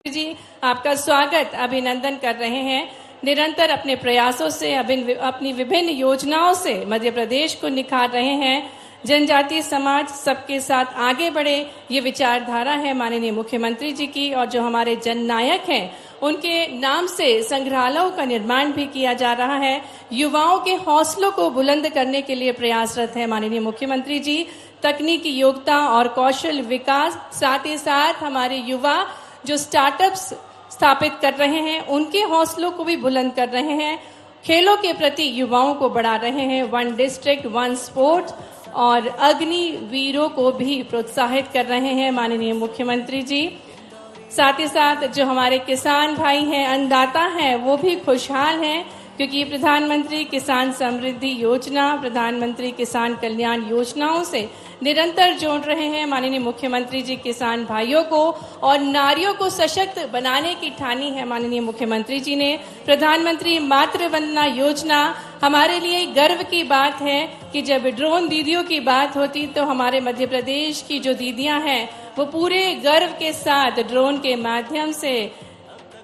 जी आपका स्वागत अभिनंदन कर रहे हैं। निरंतर अपने प्रयासों से अपनी विभिन्न योजनाओं से मध्य प्रदेश को निखार रहे हैं। जनजातीय समाज सबके साथ आगे बढ़े, ये विचारधारा है माननीय मुख्यमंत्री जी की। और जो हमारे जननायक हैं उनके नाम से संग्रहालयों का निर्माण भी किया जा रहा है। युवाओं के हौसलों को बुलंद करने के लिए प्रयासरत है माननीय मुख्यमंत्री जी। तकनीकी योग्यता और कौशल विकास, साथ ही साथ हमारे युवा जो स्टार्टअप्स स्थापित कर रहे हैं उनके हौसलों को भी बुलंद कर रहे हैं। खेलों के प्रति युवाओं को बढ़ा रहे हैं। 1 डिस्ट्रिक्ट 1 स्पोर्ट और अग्निवीरों को भी प्रोत्साहित कर रहे हैं माननीय मुख्यमंत्री जी। साथ ही साथ जो हमारे किसान भाई हैं, अन्नदाता हैं, वो भी खुशहाल हैं क्योंकि प्रधानमंत्री किसान समृद्धि योजना, प्रधानमंत्री किसान कल्याण योजनाओं से निरंतर जोड़ रहे हैं माननीय मुख्यमंत्री जी। किसान भाइयों को और नारियों को सशक्त बनाने की ठानी है माननीय मुख्यमंत्री जी ने। प्रधानमंत्री मातृ वंदना योजना हमारे लिए गर्व की बात है कि जब ड्रोन दीदियों की बात होती तो हमारे मध्य प्रदेश की जो दीदियां हैं वो पूरे गर्व के साथ ड्रोन के माध्यम से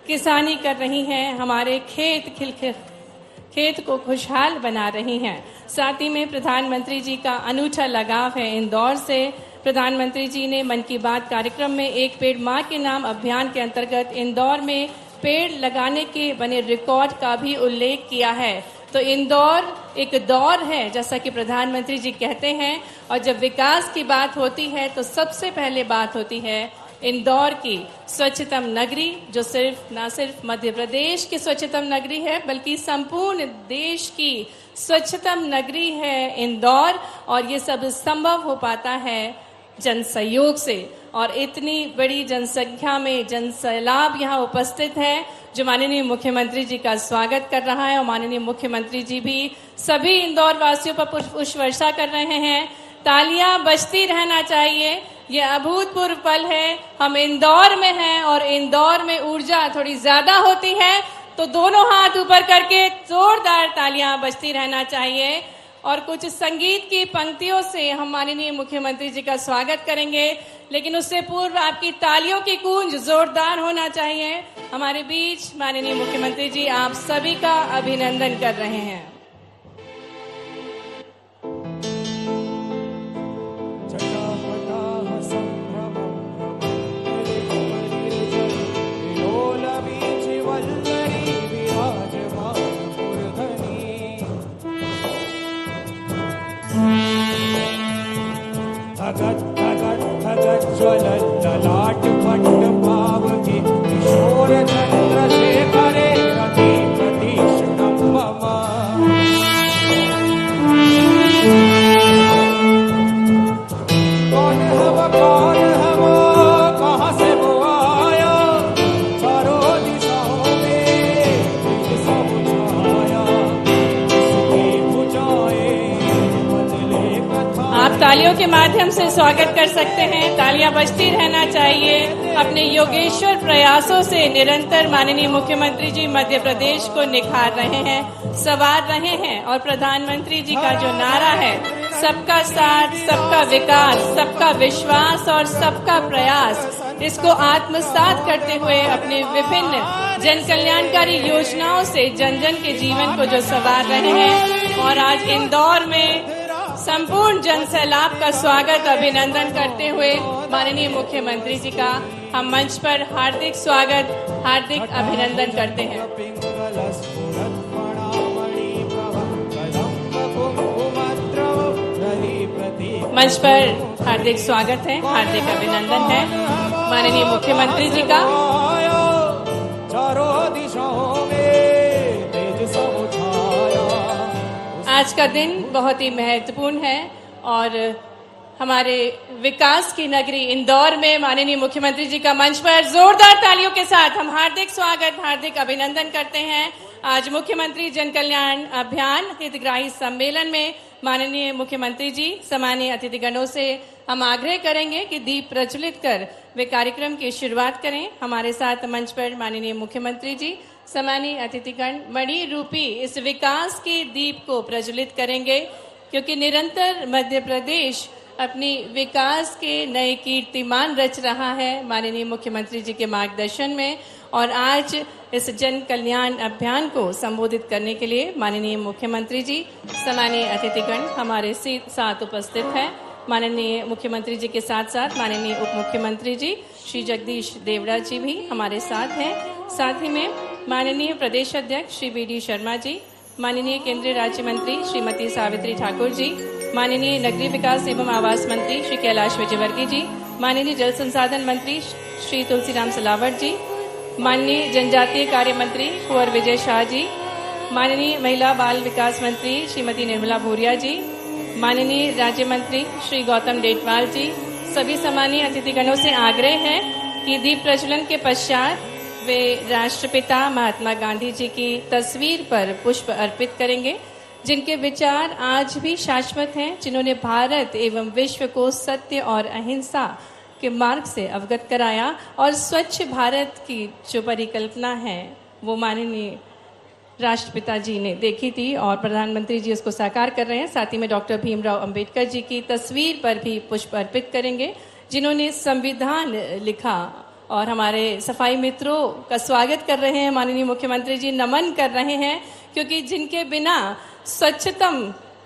किसानी कर रही हैं, हमारे खेत को खुशहाल बना रही हैं। साथ ही में प्रधानमंत्री जी का अनूठा लगाव है इंदौर से। प्रधानमंत्री जी ने मन की बात कार्यक्रम में एक पेड़ मां के नाम अभियान के अंतर्गत इंदौर में पेड़ लगाने के बने रिकॉर्ड का भी उल्लेख किया है। तो इंदौर एक दौर है जैसा कि प्रधानमंत्री जी कहते हैं, और जब विकास की बात होती है तो सबसे पहले बात होती है इंदौर की स्वच्छतम नगरी, जो न सिर्फ मध्य प्रदेश की स्वच्छतम नगरी है बल्कि संपूर्ण देश की स्वच्छतम नगरी है इंदौर। और ये सब संभव हो पाता है जन सहयोग से। और इतनी बड़ी जनसंख्या में जनसैलाब यहाँ उपस्थित है जो माननीय मुख्यमंत्री जी का स्वागत कर रहा है। और माननीय मुख्यमंत्री जी भी सभी इंदौर वासियों पर पुष्प वर्षा कर रहे हैं। तालियां बजती रहना चाहिए। ये अभूतपूर्व पल है। हम इंदौर में हैं और इंदौर में ऊर्जा थोड़ी ज्यादा होती है, तो दोनों हाथ ऊपर करके जोरदार तालियां बजती रहना चाहिए। और कुछ संगीत की पंक्तियों से हम माननीय मुख्यमंत्री जी का स्वागत करेंगे, लेकिन उससे पूर्व आपकी तालियों की गूंज जोरदार होना चाहिए। हमारे बीच माननीय मुख्यमंत्री जी आप सभी का अभिनंदन कर रहे हैं। भगत भगत भगत ज्वलन ललाट पट्ट पावके किशोर चंद्रशेखरे रति प्रतीक्षणं मम। कौन हम कहाँ से वो आया, चारों दिशाओं में सब छाया, इसकी भुजाएं बदले कथा। आप तालियों के माध्यम से स्वागत कर सकते हैं। तालियां बजती रहना चाहिए। अपने योगेश्वर प्रयासों से निरंतर माननीय मुख्यमंत्री जी मध्य प्रदेश को निखार रहे हैं, संवार रहे हैं। और प्रधानमंत्री जी का जो नारा है सबका साथ, सबका विकास, सबका विश्वास और सबका प्रयास, इसको आत्मसात करते हुए अपने विभिन्न जन कल्याणकारी योजनाओं से जन जन के जीवन को जो संवार रहे हैं। और आज इंदौर में संपूर्ण जन सैलाब का स्वागत अभिनंदन करते हुए माननीय मुख्यमंत्री जी का हम मंच पर हार्दिक स्वागत, हार्दिक अभिनंदन करते हैं। मंच पर हार्दिक स्वागत है, हार्दिक अभिनंदन है माननीय मुख्यमंत्री जी का। आज का दिन बहुत ही महत्वपूर्ण है और हमारे विकास की नगरी इंदौर में माननीय मुख्यमंत्री जी का मंच पर जोरदार तालियों के साथ हम हार्दिक स्वागत, हार्दिक अभिनंदन करते हैं। आज मुख्यमंत्री जन कल्याण अभियान हितग्राही सम्मेलन में माननीय मुख्यमंत्री जी सम्मानीय अतिथिगणों से हम आग्रह करेंगे कि दीप प्रज्वलित कर वे कार्यक्रम की शुरुआत करें। हमारे साथ मंच पर माननीय मुख्यमंत्री जी सम्मानीय अतिथिगण मणि रूपी इस विकास के दीप को प्रज्वलित करेंगे, क्योंकि निरंतर मध्य प्रदेश अपनी विकास के नए कीर्तिमान रच रहा है माननीय मुख्यमंत्री जी के मार्गदर्शन में। और आज इस जन कल्याण अभियान को संबोधित करने के लिए माननीय मुख्यमंत्री जी, सम्मानीय अतिथिगण हमारे साथ उपस्थित हैं। माननीय मुख्यमंत्री जी के साथ साथ माननीय उप मुख्यमंत्री जी श्री जगदीश देवड़ा जी भी हमारे साथ हैं। साथ ही में माननीय प्रदेश अध्यक्ष श्री वी.डी. शर्मा जी, माननीय केंद्रीय राज्य मंत्री श्रीमती सावित्री ठाकुर जी, माननीय नगरीय विकास एवं आवास मंत्री श्री कैलाश विजयवर्गीय जी, माननीय जल संसाधन मंत्री श्री तुलसीराम सिलावट जी, माननीय जनजातीय कार्य मंत्री कुंवर विजय शाह जी, माननीय महिला बाल विकास मंत्री श्रीमती निर्मला भूरिया जी, माननीय राज्य मंत्री श्री गौतम डेटवाल जी, सभी सम्मानीय अतिथिगणों से आग्रह है कि दीप प्रज्वलन के पश्चात वे राष्ट्रपिता महात्मा गांधी जी की तस्वीर पर पुष्प अर्पित करेंगे, जिनके विचार आज भी शाश्वत हैं, जिन्होंने भारत एवं विश्व को सत्य और अहिंसा के मार्ग से अवगत कराया और स्वच्छ भारत की जो परिकल्पना है वो माननीय राष्ट्रपिता जी ने देखी थी और प्रधानमंत्री जी उसको साकार कर रहे हैं। साथ ही में डॉक्टर भीमराव अंबेडकर जी की तस्वीर पर भी पुष्प अर्पित करेंगे, जिन्होंने संविधान लिखा। और हमारे सफाई मित्रों का स्वागत कर रहे हैं माननीय मुख्यमंत्री जी, नमन कर रहे हैं, क्योंकि जिनके बिना स्वच्छतम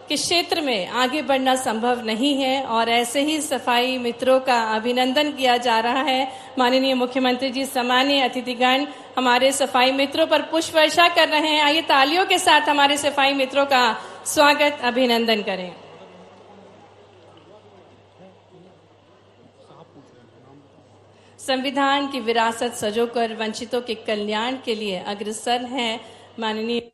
के क्षेत्र में आगे बढ़ना संभव नहीं है। और ऐसे ही सफाई मित्रों का अभिनंदन किया जा रहा है। माननीय मुख्यमंत्री जी, सम्मानीय अतिथिगण हमारे सफाई मित्रों पर पुष्प वर्षा कर रहे हैं। आइए तालियों के साथ हमारे सफाई मित्रों का स्वागत अभिनंदन करें। संविधान की विरासत सजोकर वंचितों के कल्याण के लिए अग्रसर हैं माननीय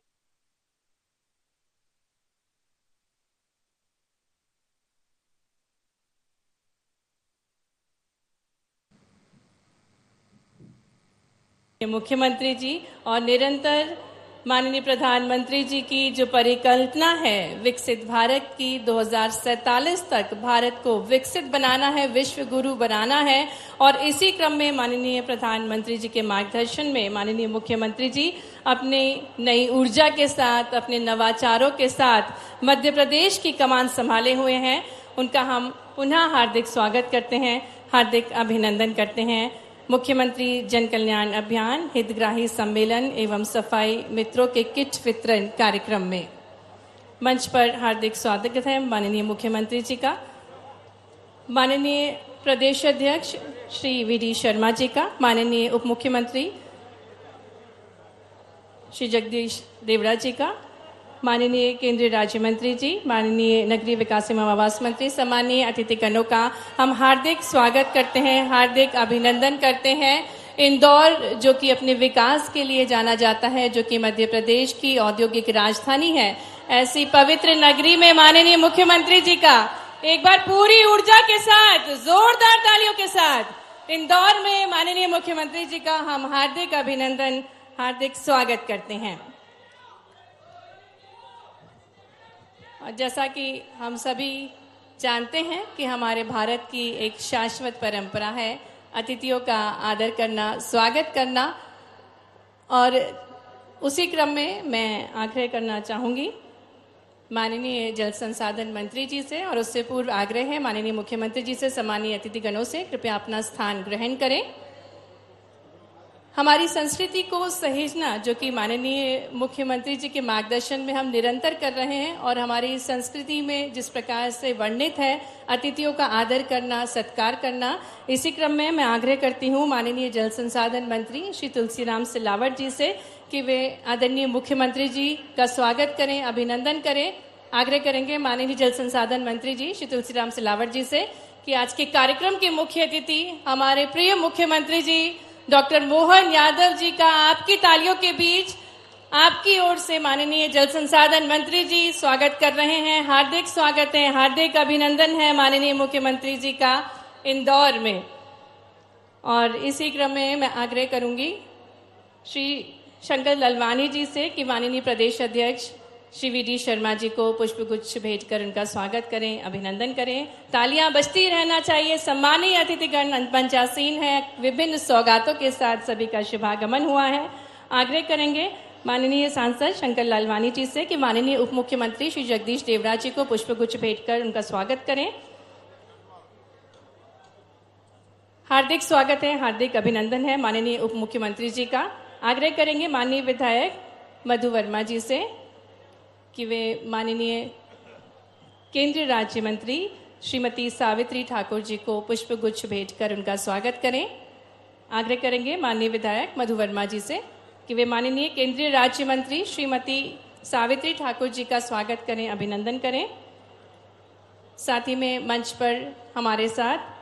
मुख्यमंत्री जी और निरंतर माननीय प्रधानमंत्री जी की जो परिकल्पना है विकसित भारत की, 2047 तक भारत को विकसित बनाना है, विश्व गुरु बनाना है। और इसी क्रम में माननीय प्रधानमंत्री जी के मार्गदर्शन में माननीय मुख्यमंत्री जी अपने नई ऊर्जा के साथ, अपने नवाचारों के साथ मध्य प्रदेश की कमान संभाले हुए हैं। उनका हम पुनः हार्दिक स्वागत करते हैं, हार्दिक अभिनंदन करते हैं। मुख्यमंत्री जन कल्याण अभियान हितग्राही सम्मेलन एवं सफाई मित्रों के किट वितरण कार्यक्रम में मंच पर हार्दिक स्वागत है माननीय मुख्यमंत्री जी का, माननीय प्रदेश अध्यक्ष श्री वी.डी. शर्मा जी का, माननीय उप मुख्यमंत्री श्री जगदीश देवड़ा जी का, माननीय केंद्रीय राज्य मंत्री जी, माननीय नगरीय विकास एवं आवास मंत्री, सम्मानीय अतिथिगणों का हम हार्दिक स्वागत करते हैं, हार्दिक अभिनंदन करते हैं। इंदौर जो कि अपने विकास के लिए जाना जाता है, जो कि मध्य प्रदेश की औद्योगिक राजधानी है, ऐसी पवित्र नगरी में माननीय मुख्यमंत्री जी का एक बार पूरी ऊर्जा के साथ, जोरदार तालियों के साथ इंदौर में माननीय मुख्यमंत्री जी का हम हार्दिक अभिनंदन, हार्दिक स्वागत करते हैं। और जैसा कि हम सभी जानते हैं कि हमारे भारत की एक शाश्वत परंपरा है अतिथियों का आदर करना, स्वागत करना। और उसी क्रम में मैं आग्रह करना चाहूँगी माननीय जल संसाधन मंत्री जी से, और उससे पूर्व आग्रह है माननीय मुख्यमंत्री जी से, सम्मानीय अतिथिगणों से कृपया अपना स्थान ग्रहण करें। हमारी संस्कृति को सहेजना जो कि माननीय मुख्यमंत्री जी के मार्गदर्शन में हम निरंतर कर रहे हैं, और हमारी संस्कृति में जिस प्रकार से वर्णित है अतिथियों का आदर करना, सत्कार करना, इसी क्रम में मैं आग्रह करती हूँ माननीय जल संसाधन मंत्री श्री तुलसीराम सिलावट जी से कि वे आदरणीय मुख्यमंत्री जी का स्वागत करें, अभिनंदन करें। आग्रह करेंगे माननीय जल संसाधन मंत्री जी श्री तुलसीराम सिलावट जी से कि आज के कार्यक्रम के मुख्य अतिथि हमारे प्रिय मुख्यमंत्री जी डॉक्टर मोहन यादव जी का आपकी तालियों के बीच आपकी ओर से माननीय जल संसाधन मंत्री जी स्वागत कर रहे हैं। हार्दिक स्वागत है, हार्दिक अभिनंदन है माननीय मुख्यमंत्री जी का इंदौर में। और इसी क्रम में मैं आग्रह करूंगी श्री शंकर ललवानी जी से कि माननीय प्रदेश अध्यक्ष श्री वी.डी. शर्मा जी को पुष्पगुच्छ भेंटकर उनका स्वागत करें, अभिनंदन करें। तालियां बजती रहना चाहिए। सम्मानीय अतिथिगण पंचासीन है, विभिन्न सौगातों के साथ सभी का शुभागमन हुआ है। आग्रह करेंगे माननीय सांसद शंकर लालवानी जी से कि माननीय उप मुख्यमंत्री श्री जगदीश देवड़ा जी को पुष्पगुच्छ भेंटकर उनका स्वागत करें। हार्दिक स्वागत है, हार्दिक अभिनंदन है माननीय उप मुख्यमंत्री जी का। आग्रह करेंगे माननीय विधायक मधु वर्मा जी से कि वे माननीय केंद्रीय राज्य मंत्री श्रीमती सावित्री ठाकुर जी को पुष्प गुच्छ भेंट कर उनका स्वागत करें। आग्रह करेंगे माननीय विधायक मधु वर्मा जी से कि वे माननीय केंद्रीय राज्य मंत्री श्रीमती सावित्री ठाकुर जी का स्वागत करें, अभिनंदन करें। साथ ही में मंच पर हमारे साथ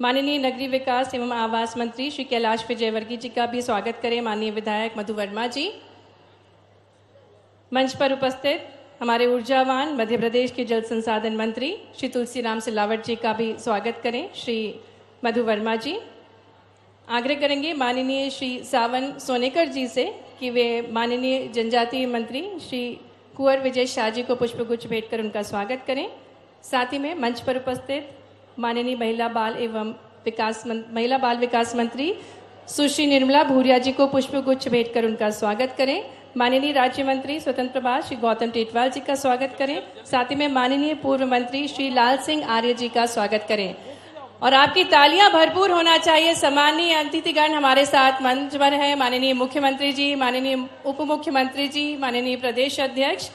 माननीय नगरीय विकास एवं आवास मंत्री श्री कैलाश विजयवर्गीय जी का भी स्वागत करें माननीय विधायक मधु वर्मा जी। मंच पर उपस्थित हमारे ऊर्जावान मध्य प्रदेश के जल संसाधन मंत्री श्री तुलसीराम सिलावट जी का भी स्वागत करें श्री मधु वर्मा जी। आग्रह करेंगे माननीय श्री सावन सोनेकर जी से कि वे माननीय जनजातीय मंत्री श्री कुंवर विजय शाह जी को पुष्पगुच्छ भेंट कर उनका स्वागत करें। साथ ही में मंच पर उपस्थित माननीय महिला बाल विकास मंत्री सुश्री निर्मला भूरिया जी को पुष्पगुच्छ भेंट कर उनका स्वागत करें। माननीय राज्य मंत्री स्वतंत्र प्रभार श्री गौतम टेटवाल जी का स्वागत करें। साथ ही में माननीय पूर्व मंत्री श्री लाल सिंह आर्य जी का स्वागत करें। और आपकी तालियां भरपूर होना चाहिए। सम्माननीय अतिथिगण हमारे साथ मंच पर है, माननीय मुख्यमंत्री जी, माननीय उप मुख्यमंत्री जी, माननीय प्रदेश अध्यक्ष,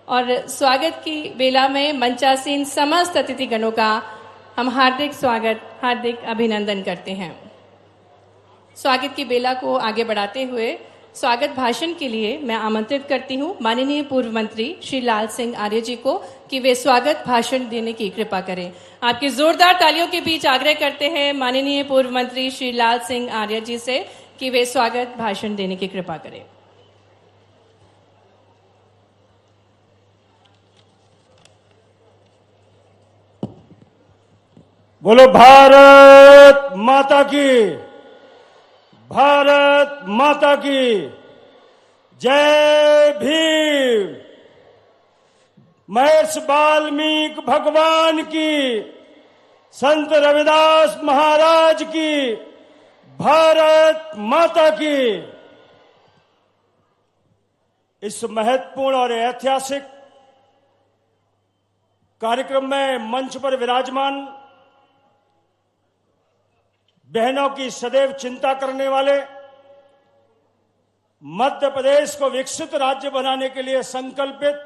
और स्वागत की बेला में मंचासीन समस्त अतिथिगणों का हम हार्दिक स्वागत, हार्दिक अभिनंदन करते हैं। स्वागत की बेला को आगे बढ़ाते हुए स्वागत भाषण के लिए मैं आमंत्रित करती हूं माननीय पूर्व मंत्री श्री लाल सिंह आर्य जी को कि वे स्वागत भाषण देने की कृपा करें। आपकी जोरदार तालियों के बीच आग्रह करते हैं माननीय पूर्व मंत्री श्री लाल सिंह आर्य जी से कि वे स्वागत भाषण देने की कृपा करें। बोलो भारत माता की, भारत माता की जय भीम। महर्षि वाल्मीकि भगवान की, संत रविदास महाराज की, भारत माता की। इस महत्वपूर्ण और ऐतिहासिक कार्यक्रम में मंच पर विराजमान बहनों की सदैव चिंता करने वाले, मध्य प्रदेश को विकसित राज्य बनाने के लिए संकल्पित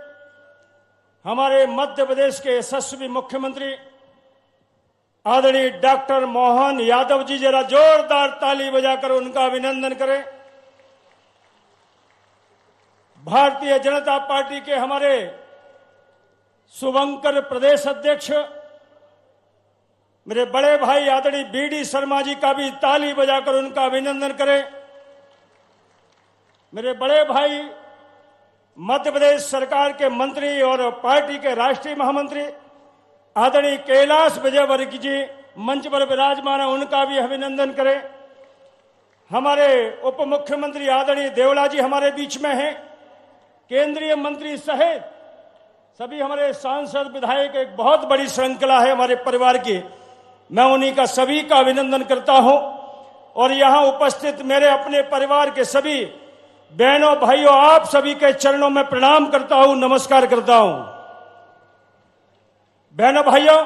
हमारे मध्य प्रदेश के यशस्वी मुख्यमंत्री आदरणीय डॉक्टर मोहन यादव जी, जरा जोरदार ताली बजाकर उनका अभिनंदन करें। भारतीय जनता पार्टी के हमारे शुभंकर प्रदेश अध्यक्ष मेरे बड़े भाई आदरणीय बीडी शर्मा जी का भी ताली बजाकर उनका अभिनंदन करें। मेरे बड़े भाई मध्य प्रदेश सरकार के मंत्री और पार्टी के राष्ट्रीय महामंत्री आदरणीय कैलाश विजयवर्गीय जी मंच पर विराजमान है, उनका भी अभिनंदन करें। हमारे उप मुख्यमंत्री आदरणीय देवला जी हमारे बीच में हैं। केंद्रीय मंत्री सहित सभी हमारे सांसद विधायक, एक बहुत बड़ी श्रृंखला है हमारे परिवार की। मैं उन्हीं का सभी का अभिनंदन करता हूं और यहां उपस्थित मेरे अपने परिवार के सभी बहनों भाइयों, आप सभी के चरणों में प्रणाम करता हूं, नमस्कार करता हूं। बहनों भाइयों,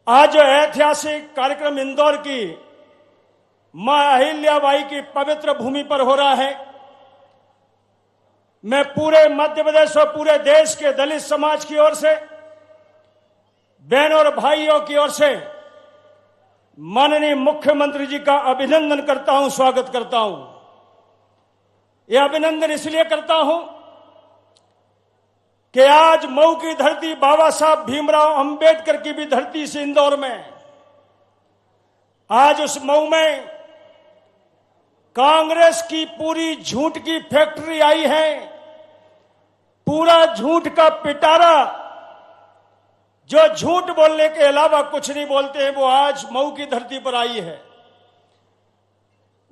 आज जो ऐतिहासिक कार्यक्रम इंदौर की मां अहिल्याबाई की पवित्र भूमि पर हो रहा है, मैं पूरे मध्य प्रदेश और पूरे देश के दलित समाज की ओर से, बहनों और भाइयों की ओर से माननीय मुख्यमंत्री जी का अभिनंदन करता हूं, स्वागत करता हूं। यह अभिनंदन इसलिए करता हूं कि आज मऊ की धरती बाबा साहब भीमराव अंबेडकर की भी धरती से इंदौर में, आज उस मऊ में कांग्रेस की पूरी झूठ की फैक्ट्री आई है। पूरा झूठ का पिटारा, जो झूठ बोलने के अलावा कुछ नहीं बोलते हैं, वो आज मऊ की धरती पर आई है।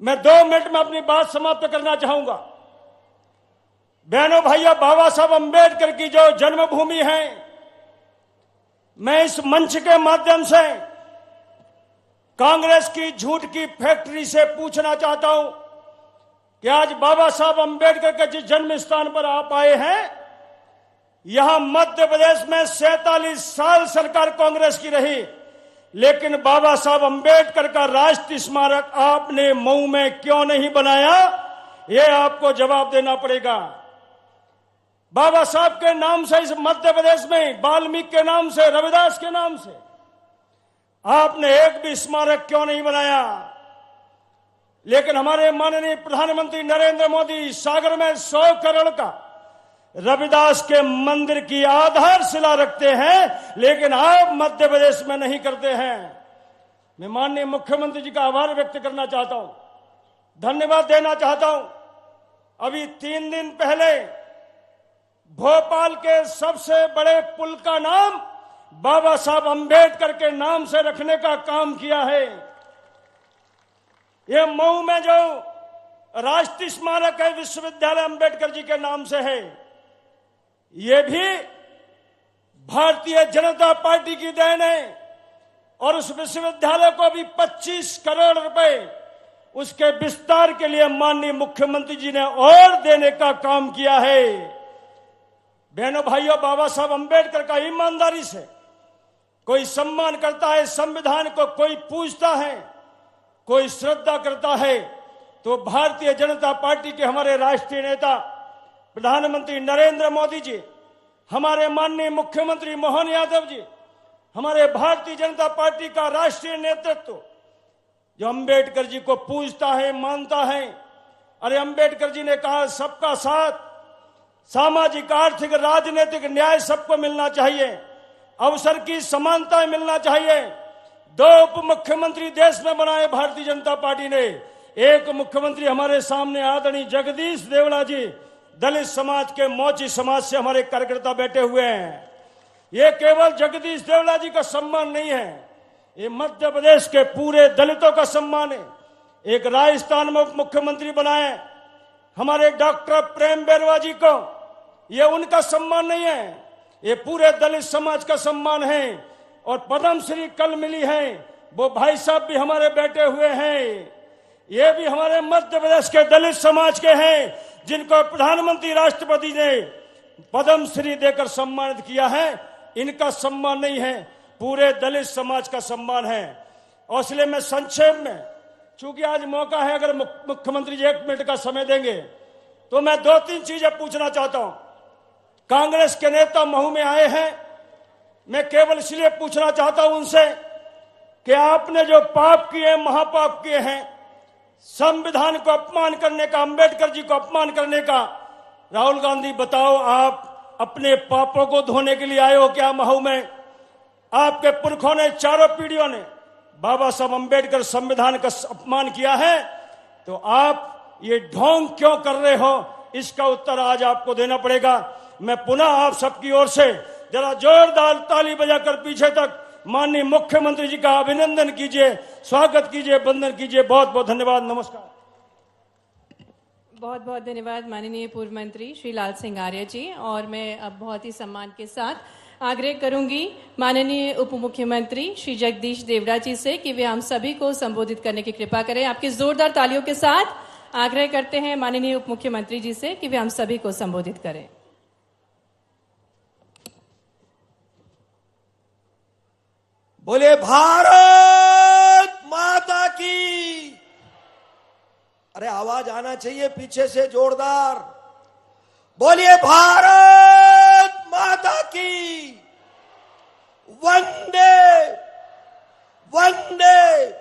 मैं 2 मिनट में अपनी बात समाप्त करना चाहूंगा। बहनों भाइयों, बाबा साहब अंबेडकर की जो जन्मभूमि है, मैं इस मंच के माध्यम से कांग्रेस की झूठ की फैक्ट्री से पूछना चाहता हूं कि आज बाबा साहब अंबेडकर के जिस जन्म स्थान पर आप आए हैं, यहां मध्य प्रदेश में 47 साल सरकार कांग्रेस की रही, लेकिन बाबा साहब अंबेडकर का राष्ट्रीय स्मारक आपने मऊ में क्यों नहीं बनाया, यह आपको जवाब देना पड़ेगा। बाबा साहब के नाम से इस मध्य प्रदेश में, वाल्मीकि के नाम से, रविदास के नाम से आपने एक भी स्मारक क्यों नहीं बनाया। लेकिन हमारे माननीय प्रधानमंत्री नरेंद्र मोदी सागर में 100 करोड़ का रविदास के मंदिर की आधारशिला रखते हैं, लेकिन आप मध्य प्रदेश में नहीं करते हैं। मैं माननीय मुख्यमंत्री जी का आभार व्यक्त करना चाहता हूं, धन्यवाद देना चाहता हूं। अभी 3 दिन पहले भोपाल के सबसे बड़े पुल का नाम बाबा साहब अंबेडकर के नाम से रखने का काम किया है। यह मऊ में जो राष्ट्रीय स्मारक है विश्वविद्यालय अंबेडकर जी के नाम से है, यह भी भारतीय जनता पार्टी की देन है। और उस विश्वविद्यालय को भी 25 करोड़ रुपए उसके विस्तार के लिए माननीय मुख्यमंत्री जी ने और देने का काम किया है। बहनों भाइयों, बाबा साहब अंबेडकर का ईमानदारी से कोई सम्मान करता है, संविधान को कोई पूजता है, कोई श्रद्धा करता है, तो भारतीय जनता पार्टी के हमारे राष्ट्रीय नेता प्रधानमंत्री नरेंद्र मोदी जी, हमारे माननीय मुख्यमंत्री मोहन यादव जी, हमारे भारतीय जनता पार्टी का राष्ट्रीय नेतृत्व जो अंबेडकर जी को पूजता है, मानता है। अरे अंबेडकर जी ने कहा सबका साथ, सामाजिक, आर्थिक, राजनीतिक न्याय सबको मिलना चाहिए, अवसर की समानता मिलना चाहिए। 2 उप मुख्यमंत्री देश में बनाए भारतीय जनता पार्टी ने। एक मुख्यमंत्री हमारे सामने आदरणीय जगदीश देवड़ा जी, दलित समाज के, मोची समाज से हमारे कार्यकर्ता बैठे हुए हैं। ये केवल जगदीश देवड़ा जी का सम्मान नहीं है, ये मध्य प्रदेश के पूरे दलितों का सम्मान है। एक राजस्थान में उप मुख्यमंत्री बनाए हमारे डॉक्टर प्रेम बैरवा जी को, ये उनका सम्मान नहीं है, ये पूरे दलित समाज का सम्मान है। और पद्मश्री कल मिली है, वो भाई साहब भी हमारे बैठे हुए हैं, ये भी हमारे मध्य प्रदेश के दलित समाज के हैं, जिनको प्रधानमंत्री राष्ट्रपति ने पद्मश्री देकर सम्मानित किया है। इनका सम्मान नहीं है, पूरे दलित समाज का सम्मान है। और इसलिए मैं संक्षेप में, चूंकि आज मौका है, अगर मुख्यमंत्री जी 1 मिनट का समय देंगे तो मैं 2-3 चीजें पूछना चाहता हूं। कांग्रेस के नेता महू में आए हैं, मैं केवल इसलिए पूछना चाहता हूं उनसे कि आपने जो पाप किए, महापाप किए हैं, संविधान को अपमान करने का, अंबेडकर जी को अपमान करने का, राहुल गांधी बताओ, आप अपने पापों को धोने के लिए आए हो क्या महू में? आपके पुरखों ने, चारों पीढ़ियों ने बाबा साहब अंबेडकर संविधान का अपमान किया है, तो आप ये ढोंग क्यों कर रहे हो, इसका उत्तर आज आपको देना पड़ेगा। मैं पुनः आप सबकी ओर से जरा जोरदार ताली बजाकर पीछे तक माननीय मुख्यमंत्री जी का अभिनंदन कीजिए, स्वागत कीजिए, वंदन कीजिए। बहुत बहुत धन्यवाद, नमस्कार। बहुत बहुत धन्यवाद माननीय पूर्व मंत्री श्री लाल सिंह आर्य जी। और मैं अब बहुत ही सम्मान के साथ आग्रह करूंगी माननीय उप मुख्यमंत्री श्री जगदीश देवड़ा जी से कि वे हम सभी को संबोधित करने की कृपा करें। आपकी जोरदार तालियों के साथ आग्रह करते हैं माननीय उप मुख्यमंत्री जी से कि वे हम सभी को संबोधित करें। बोले भारत माता की। अरे आवाज आना चाहिए पीछे से जोरदार। बोलिए भारत माता की। वंदे वंदे।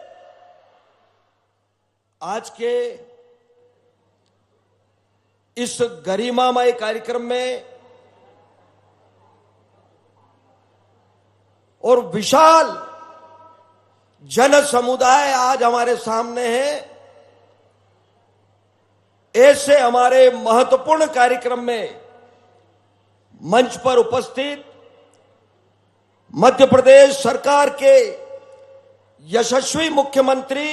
आज के इस गरिमामय कार्यक्रम में और विशाल जन समुदाय आज हमारे सामने है, ऐसे हमारे महत्वपूर्ण कार्यक्रम में मंच पर उपस्थित मध्य प्रदेश सरकार के यशस्वी मुख्यमंत्री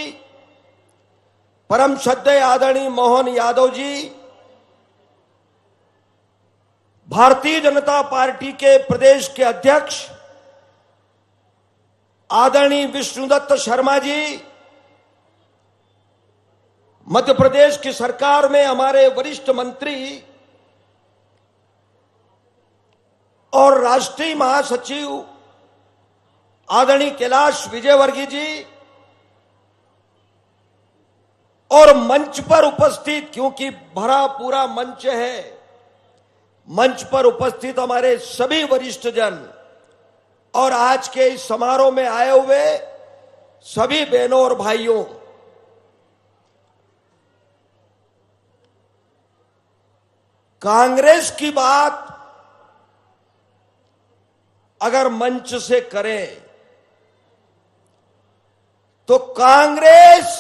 परम श्रद्धेय आदरणीय मोहन यादव जी, भारतीय जनता पार्टी के प्रदेश के अध्यक्ष आदरणीय विष्णुदत्त शर्मा जी, मध्य प्रदेश की सरकार में हमारे वरिष्ठ मंत्री और राष्ट्रीय महासचिव आदरणीय कैलाश विजयवर्गीय जी और मंच पर उपस्थित, क्योंकि भरा पूरा मंच है, मंच पर उपस्थित हमारे सभी वरिष्ठ जन और आज के इस समारोह में आए हुए सभी बहनों और भाइयों, कांग्रेस की बात अगर मंच से करें तो कांग्रेस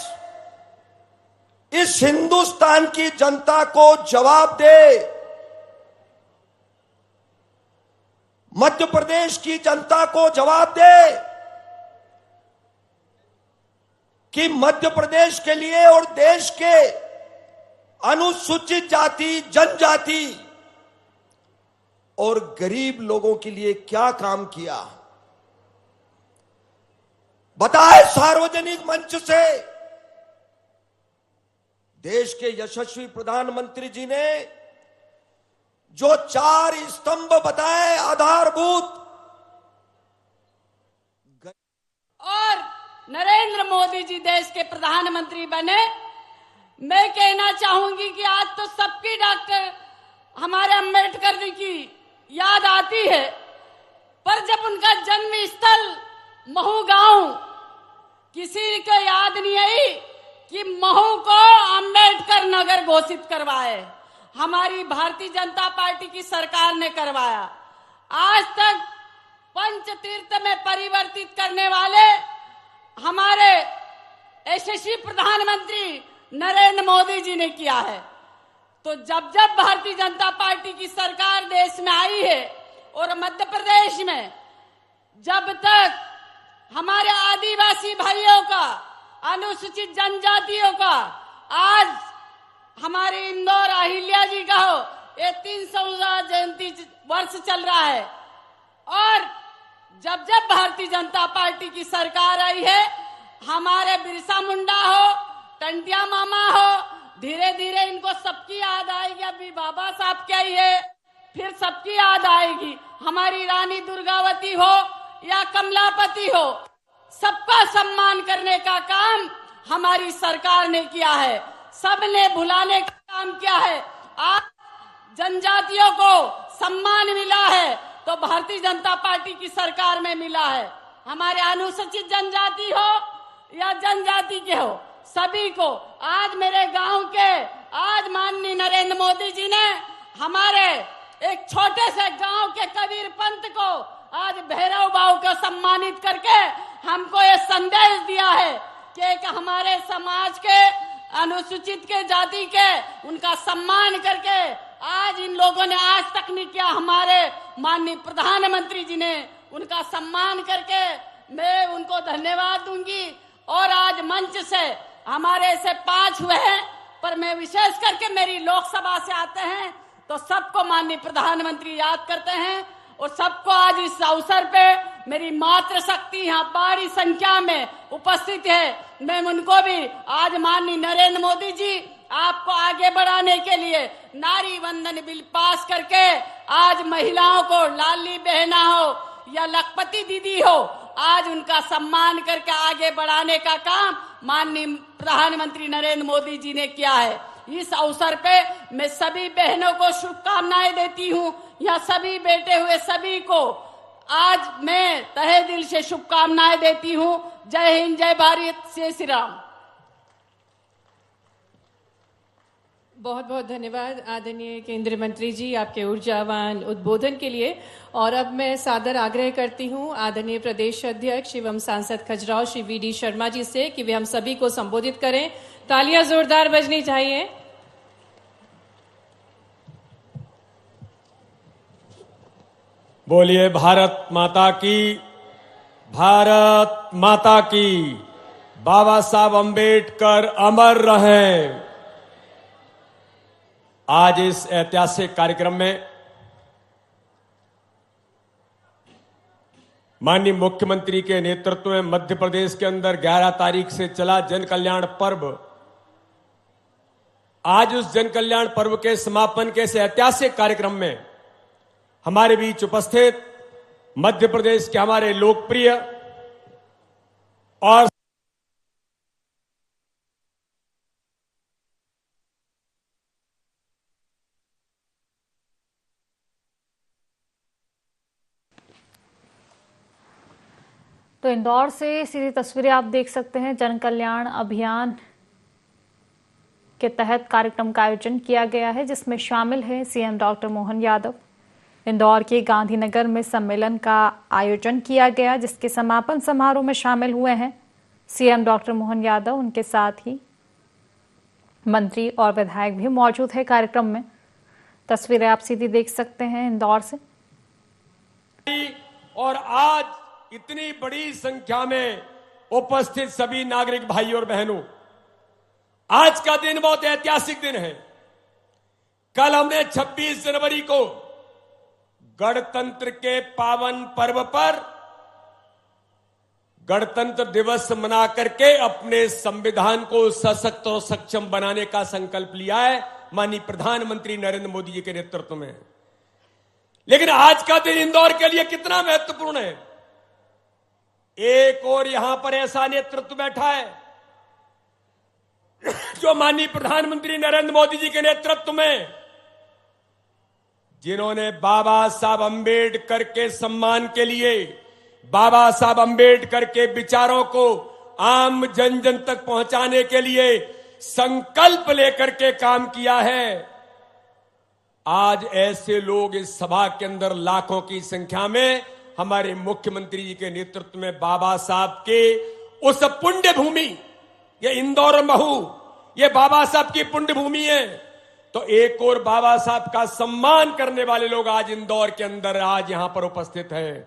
इस हिंदुस्तान की जनता को जवाब दे, मध्य प्रदेश की जनता को जवाब दे कि मध्य प्रदेश के लिए और देश के अनुसूचित जाति, जनजाति और गरीब लोगों के लिए क्या काम किया। बताए सार्वजनिक मंच से। देश के यशस्वी प्रधानमंत्री जी ने जो 4 स्तंभ बताए आधारभूत, और नरेंद्र मोदी जी देश के प्रधानमंत्री बने। मैं कहना चाहूंगी कि आज तो सबकी डॉक्टर हमारे अंबेडकर जी की याद आती है, पर जब उनका जन्म स्थल महू गांव, किसी को याद नहीं आई कि महू को अंबेडकर नगर घोषित करवाए। हमारी भारतीय जनता पार्टी की सरकार ने करवाया। आज तक पंच तीर्थ में परिवर्तित करने वाले हमारे यशस्वी प्रधानमंत्री नरेंद्र मोदी जी ने किया है। तो जब जब भारतीय जनता पार्टी की सरकार देश में आई है और मध्य प्रदेश में जब तक हमारे आदिवासी भाइयों का, अनुसूचित जनजातियों का, आज हमारे इंदौर अहिल्या जी का हो, ये 300 जयंती वर्ष चल रहा है, और जब जब भारतीय जनता पार्टी की सरकार आई है, हमारे बिरसा मुंडा हो, टंटिया मामा हो, धीरे धीरे इनको सबकी याद आएगी। अभी बाबा साहब क्या ही है, फिर सबकी याद आएगी। हमारी रानी दुर्गावती हो या कमलापति हो, सबका सम्मान करने का काम हमारी सरकार ने किया है। सबने भुलाने का काम किया है। आज जनजातियों को सम्मान मिला है तो भारतीय जनता पार्टी की सरकार में मिला है। हमारे अनुसूचित जनजाति हो या जनजाति के हो, सभी को आज मेरे गांव के, आज माननीय नरेंद्र मोदी जी ने हमारे एक छोटे से गांव के कबीर पंत को आज भैरव बाबू को सम्मानित करके हमको ये संदेश दिया है कि एक हमारे समाज के अनुसूचित के जाति के उनका सम्मान करके आज इन लोगों ने आज तक नहीं किया। हमारे माननीय प्रधानमंत्री जी ने उनका सम्मान करके मैं उनको धन्यवाद दूंगी। और आज मंच से हमारे से 5 हुए हैं, पर मैं विशेष करके मेरी लोकसभा से आते हैं तो सबको माननीय प्रधानमंत्री याद करते हैं और सबको आज इस अवसर पे मेरी मातृशक्ति यहाँ बड़ी संख्या में उपस्थित है। मैं उनको भी आज माननीय नरेंद्र मोदी जी आपको आगे बढ़ाने के लिए नारी वंदन बिल पास करके आज महिलाओं को, लाली बहना हो या लखपति दीदी हो, आज उनका सम्मान करके आगे बढ़ाने का काम माननीय प्रधानमंत्री नरेंद्र मोदी जी ने किया है। इस अवसर पे मैं सभी बहनों को शुभकामनाएं देती हूँ, या सभी बेटे हुए सभी को आज मैं तहे दिल से शुभकामनाएं देती हूँ। जय हिंद, जय भारत, जय श्री राम। बहुत बहुत धन्यवाद आदरणीय केंद्रीय मंत्री जी आपके ऊर्जावान उद्बोधन के लिए। और अब मैं सादर आग्रह करती हूं आदरणीय प्रदेश अध्यक्ष एवं सांसद खजुराहो श्री वी.डी. शर्मा जी से कि वे हम सभी को संबोधित करें। तालियां जोरदार बजनी चाहिए। बोलिए भारत माता की, भारत माता की। बाबा साहब अंबेडकर अमर रहें। आज इस ऐतिहासिक कार्यक्रम में माननीय मुख्यमंत्री के नेतृत्व में मध्य प्रदेश के अंदर 11 तारीख से चला जन कल्याण पर्व, आज उस जन कल्याण पर्व के समापन के इस ऐतिहासिक कार्यक्रम में हमारे बीच उपस्थित मध्य प्रदेश के हमारे लोकप्रिय और तो इंदौर से सीधी तस्वीरें आप देख सकते हैं। जन कल्याण अभियान के तहत कार्यक्रम का आयोजन किया गया है, जिसमें शामिल है सीएम डॉक्टर मोहन यादव। इंदौर के गांधीनगर में सम्मेलन का आयोजन किया गया, जिसके समापन समारोह में शामिल हुए हैं सीएम डॉक्टर मोहन यादव। उनके साथ ही मंत्री और विधायक भी मौजूद है कार्यक्रम में। तस्वीरें आप सीधी देख सकते हैं इंदौर से। और आज इतनी बड़ी संख्या में उपस्थित सभी नागरिक भाई और बहनों, आज का दिन बहुत ऐतिहासिक दिन है। कल हमने 26 जनवरी को गणतंत्र के पावन पर्व पर गणतंत्र दिवस मना करके अपने संविधान को सशक्त और सक्षम बनाने का संकल्प लिया है माननीय प्रधानमंत्री नरेंद्र मोदी जी के नेतृत्व में। लेकिन आज का दिन इंदौर के लिए कितना महत्वपूर्ण है। एक और यहां पर ऐसा नेतृत्व बैठा है जो माननीय प्रधानमंत्री नरेंद्र मोदी जी के नेतृत्व में, जिन्होंने बाबा साहब अंबेडकर के सम्मान के लिए, बाबा साहब अंबेडकर के विचारों को आम जन जन तक पहुंचाने के लिए संकल्प लेकर के काम किया है। आज ऐसे लोग इस सभा के अंदर लाखों की संख्या में हमारे मुख्यमंत्री जी के नेतृत्व में बाबा साहब के उस पुण्य भूमि, ये इंदौर और महू, ये बाबा साहब की पुण्य भूमि है। तो एक और बाबा साहब का सम्मान करने वाले लोग आज इंदौर के अंदर आज यहां पर उपस्थित हैं,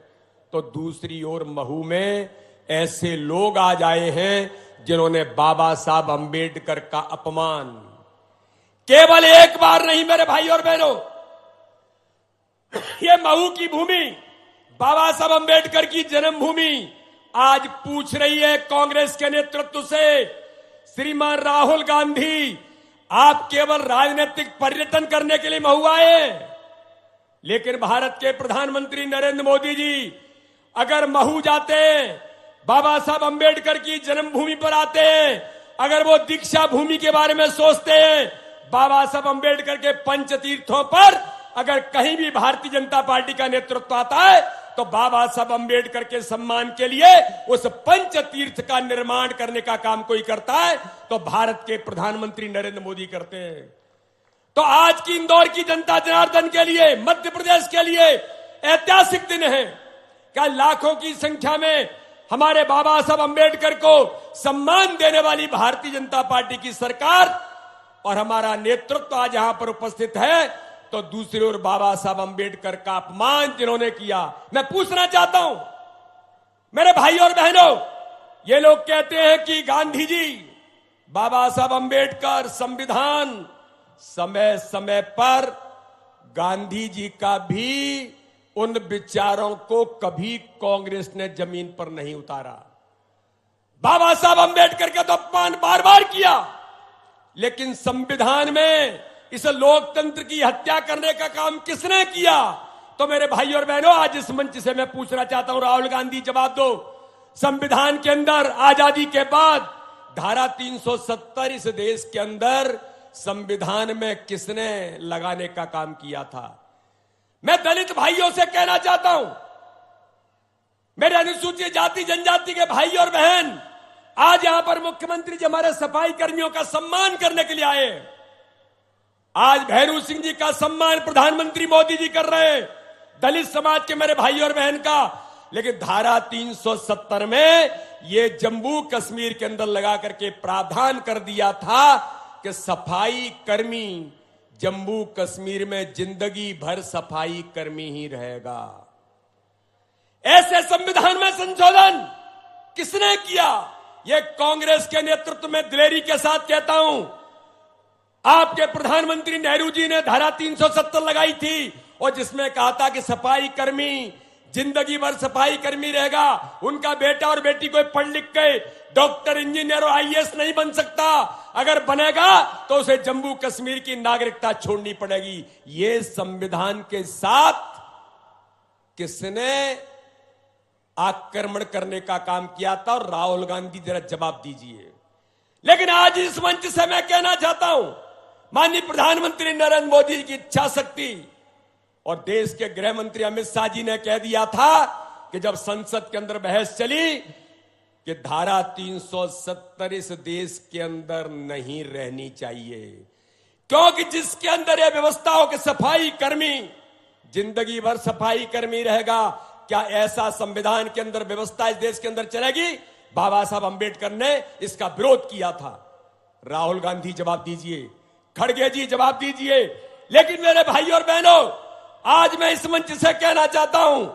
तो दूसरी ओर महू में ऐसे लोग आज आए हैं जिन्होंने बाबा साहब अंबेडकर का अपमान केवल एक बार नहीं मेरे भाई और बहनों, ये महू की भूमि, बाबा साहब अंबेडकर की जन्मभूमि आज पूछ रही है कांग्रेस के नेतृत्व से, श्रीमान राहुल गांधी, आप केवल राजनीतिक पर्यटन करने के लिए महू आए, लेकिन भारत के प्रधानमंत्री नरेंद्र मोदी जी अगर महू जाते हैं, बाबा साहब अंबेडकर की जन्मभूमि पर आते हैं, अगर वो दीक्षा भूमि के बारे में सोचते हैं, बाबा साहब अंबेडकर के पंच तीर्थों पर अगर कहीं भी भारतीय जनता पार्टी का नेतृत्व आता है तो बाबा साहब अंबेडकर के सम्मान के लिए उस पंच तीर्थ का निर्माण करने का काम कोई करता है तो भारत के प्रधानमंत्री नरेंद्र मोदी करते हैं। तो आज की इंदौर की जनता जनार्दन के लिए, मध्य प्रदेश के लिए ऐतिहासिक दिन है। क्या लाखों की संख्या में हमारे बाबा साहब अंबेडकर को सम्मान देने वाली भारतीय जनता पार्टी की सरकार और हमारा नेतृत्व आज यहां पर उपस्थित है, तो दूसरी ओर बाबा साहब अंबेडकर का अपमान जिन्होंने किया। मैं पूछना चाहता हूं मेरे भाई और बहनों, ये लोग कहते हैं कि गांधी जी, बाबा साहब अंबेडकर, संविधान, समय समय पर गांधी जी का भी उन विचारों को कभी कांग्रेस ने जमीन पर नहीं उतारा। बाबा साहब अंबेडकर का तो अपमान बार बार किया, लेकिन संविधान में इस लोकतंत्र की हत्या करने का काम किसने किया? तो मेरे भाई और बहनों, आज इस मंच से मैं पूछना चाहता हूं, राहुल गांधी जवाब दो। संविधान के अंदर आजादी के बाद धारा 370 इस देश के अंदर संविधान में किसने लगाने का काम किया था? मैं दलित भाइयों से कहना चाहता हूं, मेरे अनुसूचित जाति जनजाति के भाई और बहन, आज यहां पर मुख्यमंत्री जी हमारे सफाई कर्मियों का सम्मान करने के लिए आए। आज भैरू सिंह जी का सम्मान प्रधानमंत्री मोदी जी कर रहे हैं, दलित समाज के मेरे भाई और बहन का। लेकिन धारा 370 में ये जम्मू कश्मीर के अंदर लगा करके प्रावधान कर दिया था कि सफाई कर्मी जम्मू कश्मीर में जिंदगी भर सफाई कर्मी ही रहेगा। ऐसे संविधान में संशोधन किसने किया? ये कांग्रेस के नेतृत्व में दिलेरी के साथ कहता हूं, आपके प्रधानमंत्री नेहरू जी ने धारा 370 लगाई थी और जिसमें कहा था कि सफाई कर्मी जिंदगी भर सफाई कर्मी रहेगा। उनका बेटा और बेटी कोई पढ़ लिख के डॉक्टर, इंजीनियर और आईएएस नहीं बन सकता। अगर बनेगा तो उसे जम्मू कश्मीर की नागरिकता छोड़नी पड़ेगी। ये संविधान के साथ किसने आक्रमण करने का काम किया था। और राहुल गांधी जरा जवाब दीजिए। लेकिन आज इस मंच से मैं कहना चाहता हूं, माननीय प्रधानमंत्री नरेंद्र मोदी की इच्छा शक्ति और देश के गृह मंत्री अमित शाह जी ने कह दिया था कि जब संसद के अंदर बहस चली कि धारा 370 इस देश के अंदर नहीं रहनी चाहिए, क्योंकि जिसके अंदर यह व्यवस्था हो कि सफाई कर्मी जिंदगी भर सफाई कर्मी रहेगा, क्या ऐसा संविधान के अंदर व्यवस्था इस देश के अंदर चलेगी? बाबा साहब अंबेडकर ने इसका विरोध किया था। राहुल गांधी जवाब दीजिए, खड़गे जी जवाब दीजिए। लेकिन मेरे भाई और बहनों, आज मैं इस मंच से कहना चाहता हूं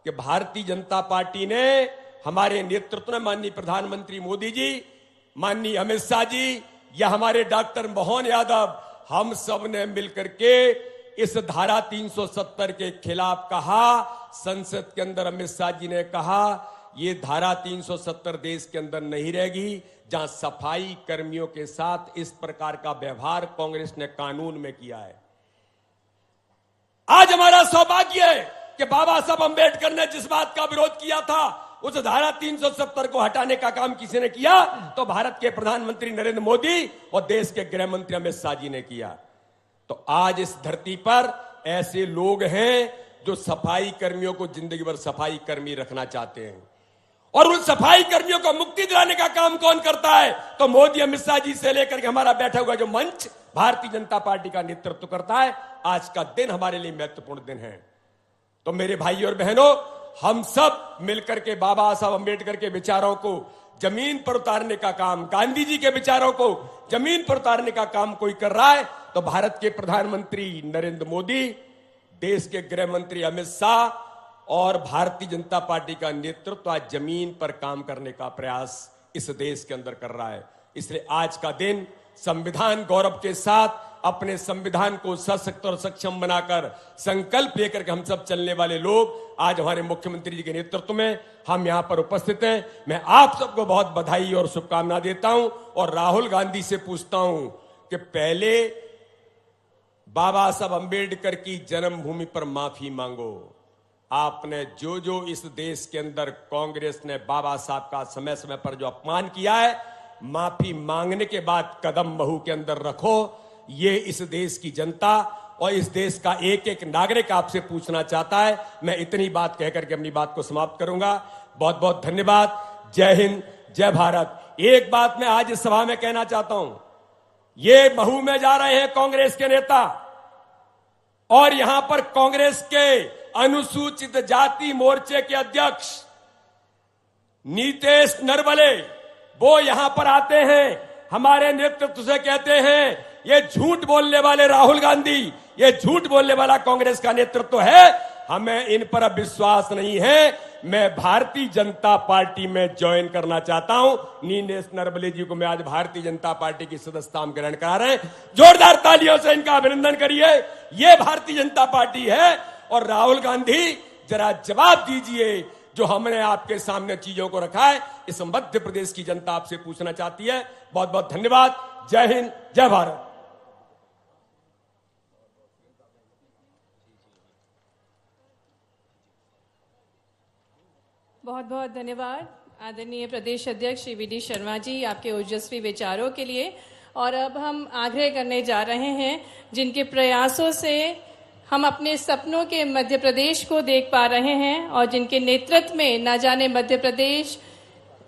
कि भारतीय जनता पार्टी ने हमारे नेतृत्व में माननीय प्रधानमंत्री मोदी जी, माननीय अमित शाह जी या हमारे डॉक्टर मोहन यादव, हम सब ने मिलकर के इस धारा 370 के खिलाफ कहा। संसद के अंदर अमित शाह जी ने कहा ये धारा 370 देश के अंदर नहीं रहेगी जहां सफाई कर्मियों के साथ इस प्रकार का व्यवहार कांग्रेस ने कानून में किया है। आज हमारा सौभाग्य है कि बाबा साहब अंबेडकर ने जिस बात का विरोध किया था उस धारा 370 को हटाने का काम किसी ने किया तो भारत के प्रधानमंत्री नरेंद्र मोदी और देश के गृह मंत्री अमित शाह जी ने किया। तो आज इस धरती पर ऐसे लोग हैं जो सफाई कर्मियों को जिंदगी भर सफाई कर्मी रखना चाहते हैं, और उन सफाई कर्मियों को मुक्ति दिलाने का काम कौन करता है? तो मोदी अमित शाह जी से लेकर के हमारा बैठा हुआ जो मंच भारतीय जनता पार्टी का नेतृत्व करता है। आज का दिन हमारे लिए महत्वपूर्ण दिन है। तो मेरे भाई और बहनों, हम सब मिलकर के बाबा साहब अंबेडकर के विचारों को जमीन पर उतारने का काम, गांधी जी के विचारों को जमीन पर उतारने का काम कोई कर रहा है तो भारत के प्रधानमंत्री नरेंद्र मोदी, देश के गृह मंत्री अमित शाह और भारतीय जनता पार्टी का नेतृत्व आज जमीन पर काम करने का प्रयास इस देश के अंदर कर रहा है। इसलिए आज का दिन संविधान गौरव के साथ अपने संविधान को सशक्त और सक्षम बनाकर संकल्प लेकर के हम सब चलने वाले लोग आज हमारे मुख्यमंत्री जी के नेतृत्व में हम यहां पर उपस्थित हैं। मैं आप सबको बहुत बधाई और शुभकामना देता हूं और राहुल गांधी से पूछता हूं कि पहले बाबा साहब अंबेडकर की जन्मभूमि पर माफी मांगो। आपने जो जो इस देश के अंदर कांग्रेस ने बाबा साहब का समय समय पर जो अपमान किया है, माफी मांगने के बाद कदम महू के अंदर रखो। ये इस देश की जनता और इस देश का एक एक नागरिक आपसे पूछना चाहता है। मैं इतनी बात कहकर के अपनी बात को समाप्त करूंगा। बहुत बहुत धन्यवाद। जय हिंद, जय भारत। एक बात मैं आज इस सभा में कहना चाहता हूं, ये महू में जा रहे हैं कांग्रेस के नेता और यहां पर कांग्रेस के अनुसूचित जाति मोर्चे के अध्यक्ष नीतेश नरवले, वो यहां पर आते हैं, हमारे नेतृत्व से कहते हैं ये झूठ बोलने वाले राहुल गांधी, ये झूठ बोलने वाला कांग्रेस का नेतृत्व है, हमें इन पर अब विश्वास नहीं है। मैं भारतीय जनता पार्टी में ज्वाइन करना चाहता हूं। नीतेश नरवले जी को मैं आज भारतीय जनता पार्टी की सदस्यता हम ग्रहण करा रहे हैं। जोरदार तालियों से इनका अभिनंदन करिए। ये भारतीय जनता पार्टी है। और राहुल गांधी, जरा जवाब दीजिए जो हमने आपके सामने चीजों को रखा है, इस मध्य प्रदेश की जनता आपसे पूछना चाहती है। बहुत बहुत धन्यवाद। जय हिंद, जय भारत। बहुत बहुत धन्यवाद आदरणीय प्रदेश अध्यक्ष श्री वी डी शर्मा जी, आपके ओजस्वी विचारों के लिए। और अब हम आग्रह करने जा रहे हैं जिनके प्रयासों से हम अपने सपनों के मध्य प्रदेश को देख पा रहे हैं और जिनके नेतृत्व में न जाने मध्य प्रदेश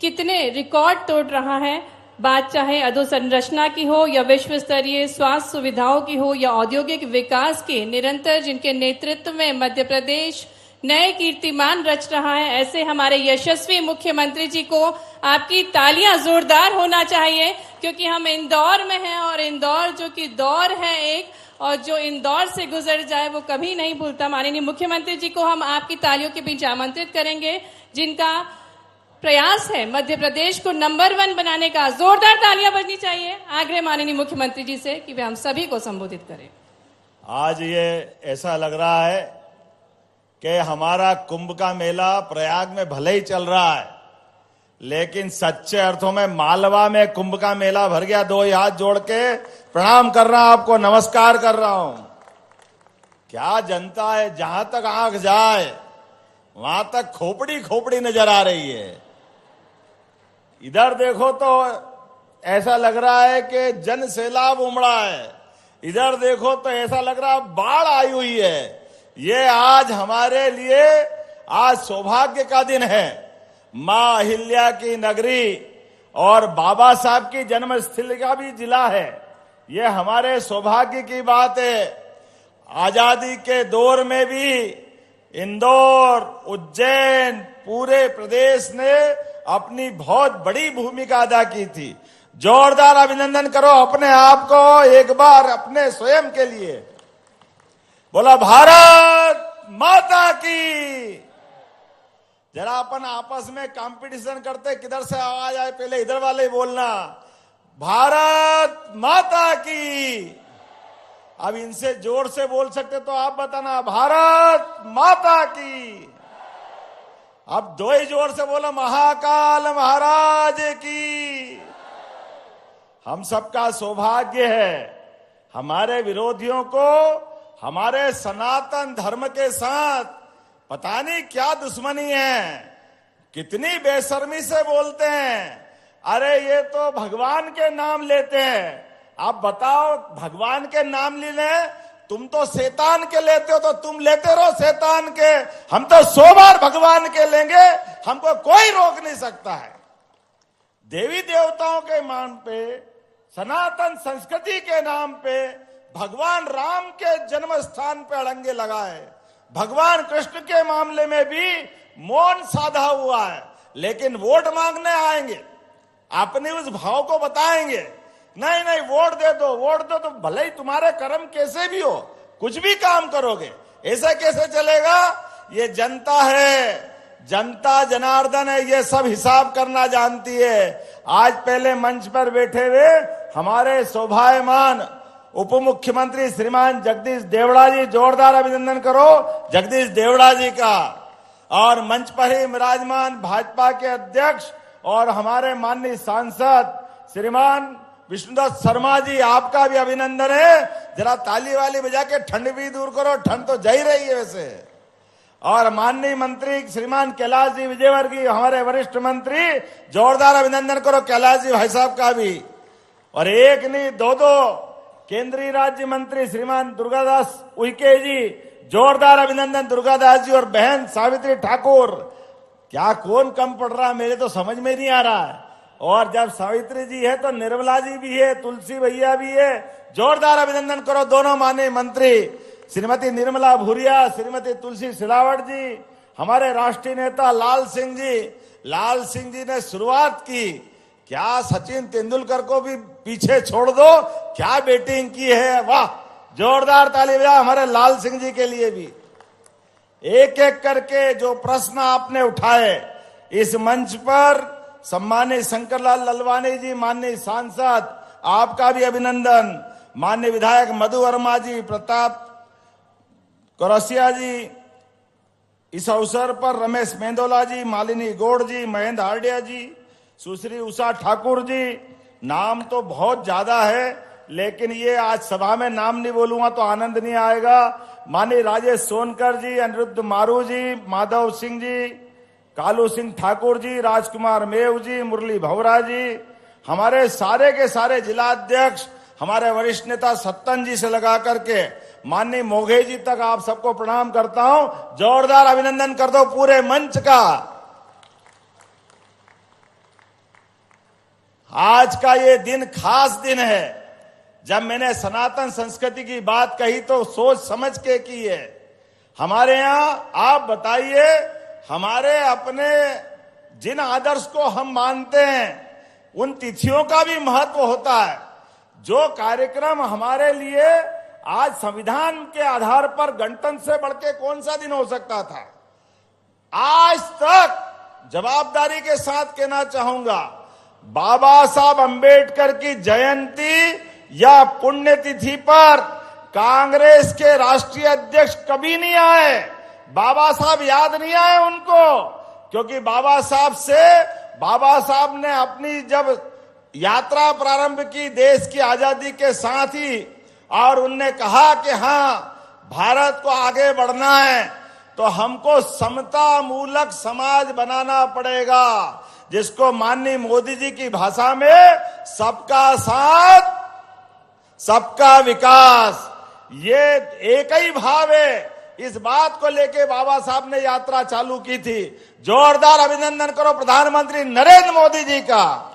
कितने रिकॉर्ड तोड़ रहा है। बात चाहे अधोसंरचना की हो या विश्व स्तरीय स्वास्थ्य सुविधाओं की हो या औद्योगिक विकास की, निरंतर जिनके नेतृत्व में मध्य प्रदेश नए कीर्तिमान रच रहा है, ऐसे हमारे यशस्वी मुख्यमंत्री जी को आपकी तालियां जोरदार होना चाहिए, क्योंकि हम इंदौर में हैं और इंदौर जो कि दौर है एक, और जो इंदौर से गुजर जाए वो कभी नहीं भूलता। माननीय मुख्यमंत्री जी को हम आपकी तालियों के बीच आमंत्रित करेंगे, जिनका प्रयास है मध्य प्रदेश को नंबर 1 बनाने का। जोरदार तालियां बजनी चाहिए। आग्रह माननीय मुख्यमंत्री जी से कि वे हम सभी को संबोधित करें। आज ये ऐसा लग रहा है कि हमारा कुंभ का मेला प्रयाग में भले ही चल रहा है, लेकिन सच्चे अर्थों में मालवा में कुंभ का मेला भर गया। दो हाथ जोड़ के प्रणाम कर रहा हूं आपको, नमस्कार कर रहा हूं। क्या जनता है, जहां तक आंख जाए वहां तक खोपड़ी खोपड़ी नजर आ रही है। इधर देखो तो ऐसा लग रहा है कि जन सैलाब उमड़ा है, इधर देखो तो ऐसा लग रहा है बाढ़ आई हुई है। ये आज हमारे लिए आज सौभाग्य का दिन है। मां अहिल्या की नगरी और बाबा साहब की जन्मस्थली का भी जिला है। ये हमारे सौभाग्य की बात है। आजादी के दौर में भी इंदौर, उज्जैन, पूरे प्रदेश ने अपनी बहुत बड़ी भूमिका अदा की थी। जोरदार अभिनंदन करो अपने आप को एक बार अपने स्वयं के लिए। बोला भारत माता की। जरा अपन आपस में कंपटीशन करते, किधर से आवाज आए पहले इधर वाले ही बोलना, भारत माता की। अब इनसे जोर से बोल सकते तो आप बताना, भारत माता की। अब दो ही जोर से बोलो, महाकाल महाराज की। हम सबका सौभाग्य है, हमारे विरोधियों को हमारे सनातन धर्म के साथ पता नहीं क्या दुश्मनी है, कितनी बेशर्मी से बोलते हैं। अरे ये तो भगवान के नाम लेते हैं। आप बताओ, भगवान के नाम लेने, तुम तो शैतान के लेते हो तो तुम लेते रहो शैतान के, हम तो 100 बार भगवान के लेंगे, हमको कोई रोक नहीं सकता है। देवी देवताओं के नाम पे, सनातन संस्कृति के नाम पे भगवान राम के जन्म स्थान पे अड़ंगे लगाए। भगवान कृष्ण के मामले में भी मौन साधा हुआ है, लेकिन वोट मांगने आएंगे, अपने उस भाव को बताएंगे। नहीं नहीं वोट दे दो, वोट दो तो भले ही तुम्हारे कर्म कैसे भी हो, कुछ भी काम करोगे, ऐसा कैसे चलेगा? ये जनता है, जनता जनार्दन है, ये सब हिसाब करना जानती है। आज पहले मंच पर बैठे हुए हमारे शोभायमान उप मुख्यमंत्री श्रीमान जगदीश देवड़ा जी, जोरदार अभिनंदन करो जगदीश देवड़ा जी का। और मंच पर ही विराजमान भाजपा के अध्यक्ष और हमारे माननीय सांसद श्रीमान विष्णुदत्त शर्मा जी, आपका भी अभिनंदन है। जरा ताली वाली बजा के ठंड भी दूर करो, ठंड तो जा ही रही है वैसे। और माननीय मंत्री श्रीमान कैलाश जी विजयवर्गीय, हमारे वरिष्ठ मंत्री, जोरदार अभिनंदन करो कैलाश जी भाई साहब का भी। और एक नहीं दो केंद्रीय राज्य मंत्री श्रीमान दुर्गादास उइके जी, जोरदार अभिनंदन दुर्गादास जी। और बहन सावित्री ठाकुर, क्या कौन कम पड़ रहा मेरे तो समझ में नहीं आ रहा है। और जब सावित्री जी है तो निर्मला जी भी है, तुलसी भैया भी है, जोरदार अभिनंदन करो दोनों माननीय मंत्री, श्रीमती निर्मला भूरिया, श्रीमती तुलसी सिलावट जी, हमारे राष्ट्रीय नेता लाल सिंह जी। लाल सिंह जी ने शुरुआत की, क्या सचिन तेंदुलकर को भी पीछे छोड़ दो, क्या बैटिंग की है, वाह, जोरदार ताली बजा हमारे लाल सिंह जी के लिए भी। एक एक करके जो प्रश्न आपने उठाए इस मंच पर, सम्मानित शंकरलाल ललवानी जी, माननीय सांसद, आपका भी अभिनंदन। माननीय विधायक मधु वर्मा जी, प्रताप कौरसिया जी, इस अवसर पर रमेश मेंदोला जी, मालिनी गौड़ जी, महेंद्र हार्डिया जी, सुश्री उषा ठाकुर जी। नाम तो बहुत ज्यादा है, लेकिन ये आज सभा में नाम नहीं बोलूंगा तो आनंद नहीं आएगा। माननीय राजेश सोनकर जी, अनिरुद्ध मारू जी, माधव सिंह जी, कालू सिंह ठाकुर जी, राजकुमार मेव जी, मुरली भवरा जी, हमारे सारे के सारे जिलाध्यक्ष, हमारे वरिष्ठ नेता सत्तन जी से लगा करके माननीय मोघे जी तक आप सबको प्रणाम करता हूं। जोरदार अभिनंदन कर दो पूरे मंच का। आज का ये दिन खास दिन है। जब मैंने सनातन संस्कृति की बात कही तो सोच समझ के की है। हमारे यहां आप बताइए, हमारे अपने जिन आदर्श को हम मानते हैं उन तिथियों का भी महत्व होता है। जो कार्यक्रम हमारे लिए आज संविधान के आधार पर गणतंत्र से बढ़ के कौन सा दिन हो सकता था, आज तक जवाबदारी के साथ कहना चाहूंगा, बाबा साहब अंबेडकर की जयंती या पुण्यतिथि पर कांग्रेस के राष्ट्रीय अध्यक्ष कभी नहीं आए। बाबा साहब याद नहीं आए उनको, क्योंकि बाबा साहब ने अपनी जब यात्रा प्रारंभ की देश की आजादी के साथ ही, और उनने कहा कि हाँ भारत को आगे बढ़ना है, तो हमको समता मूलक समाज बनाना पड़ेगा, जिसको माननीय मोदी जी की भाषा में सबका साथ सबका विकास, ये एक ही भाव है। इस बात को लेके बाबा साहब ने यात्रा चालू की थी। जोरदार अभिनंदन करो प्रधानमंत्री नरेंद्र मोदी जी का,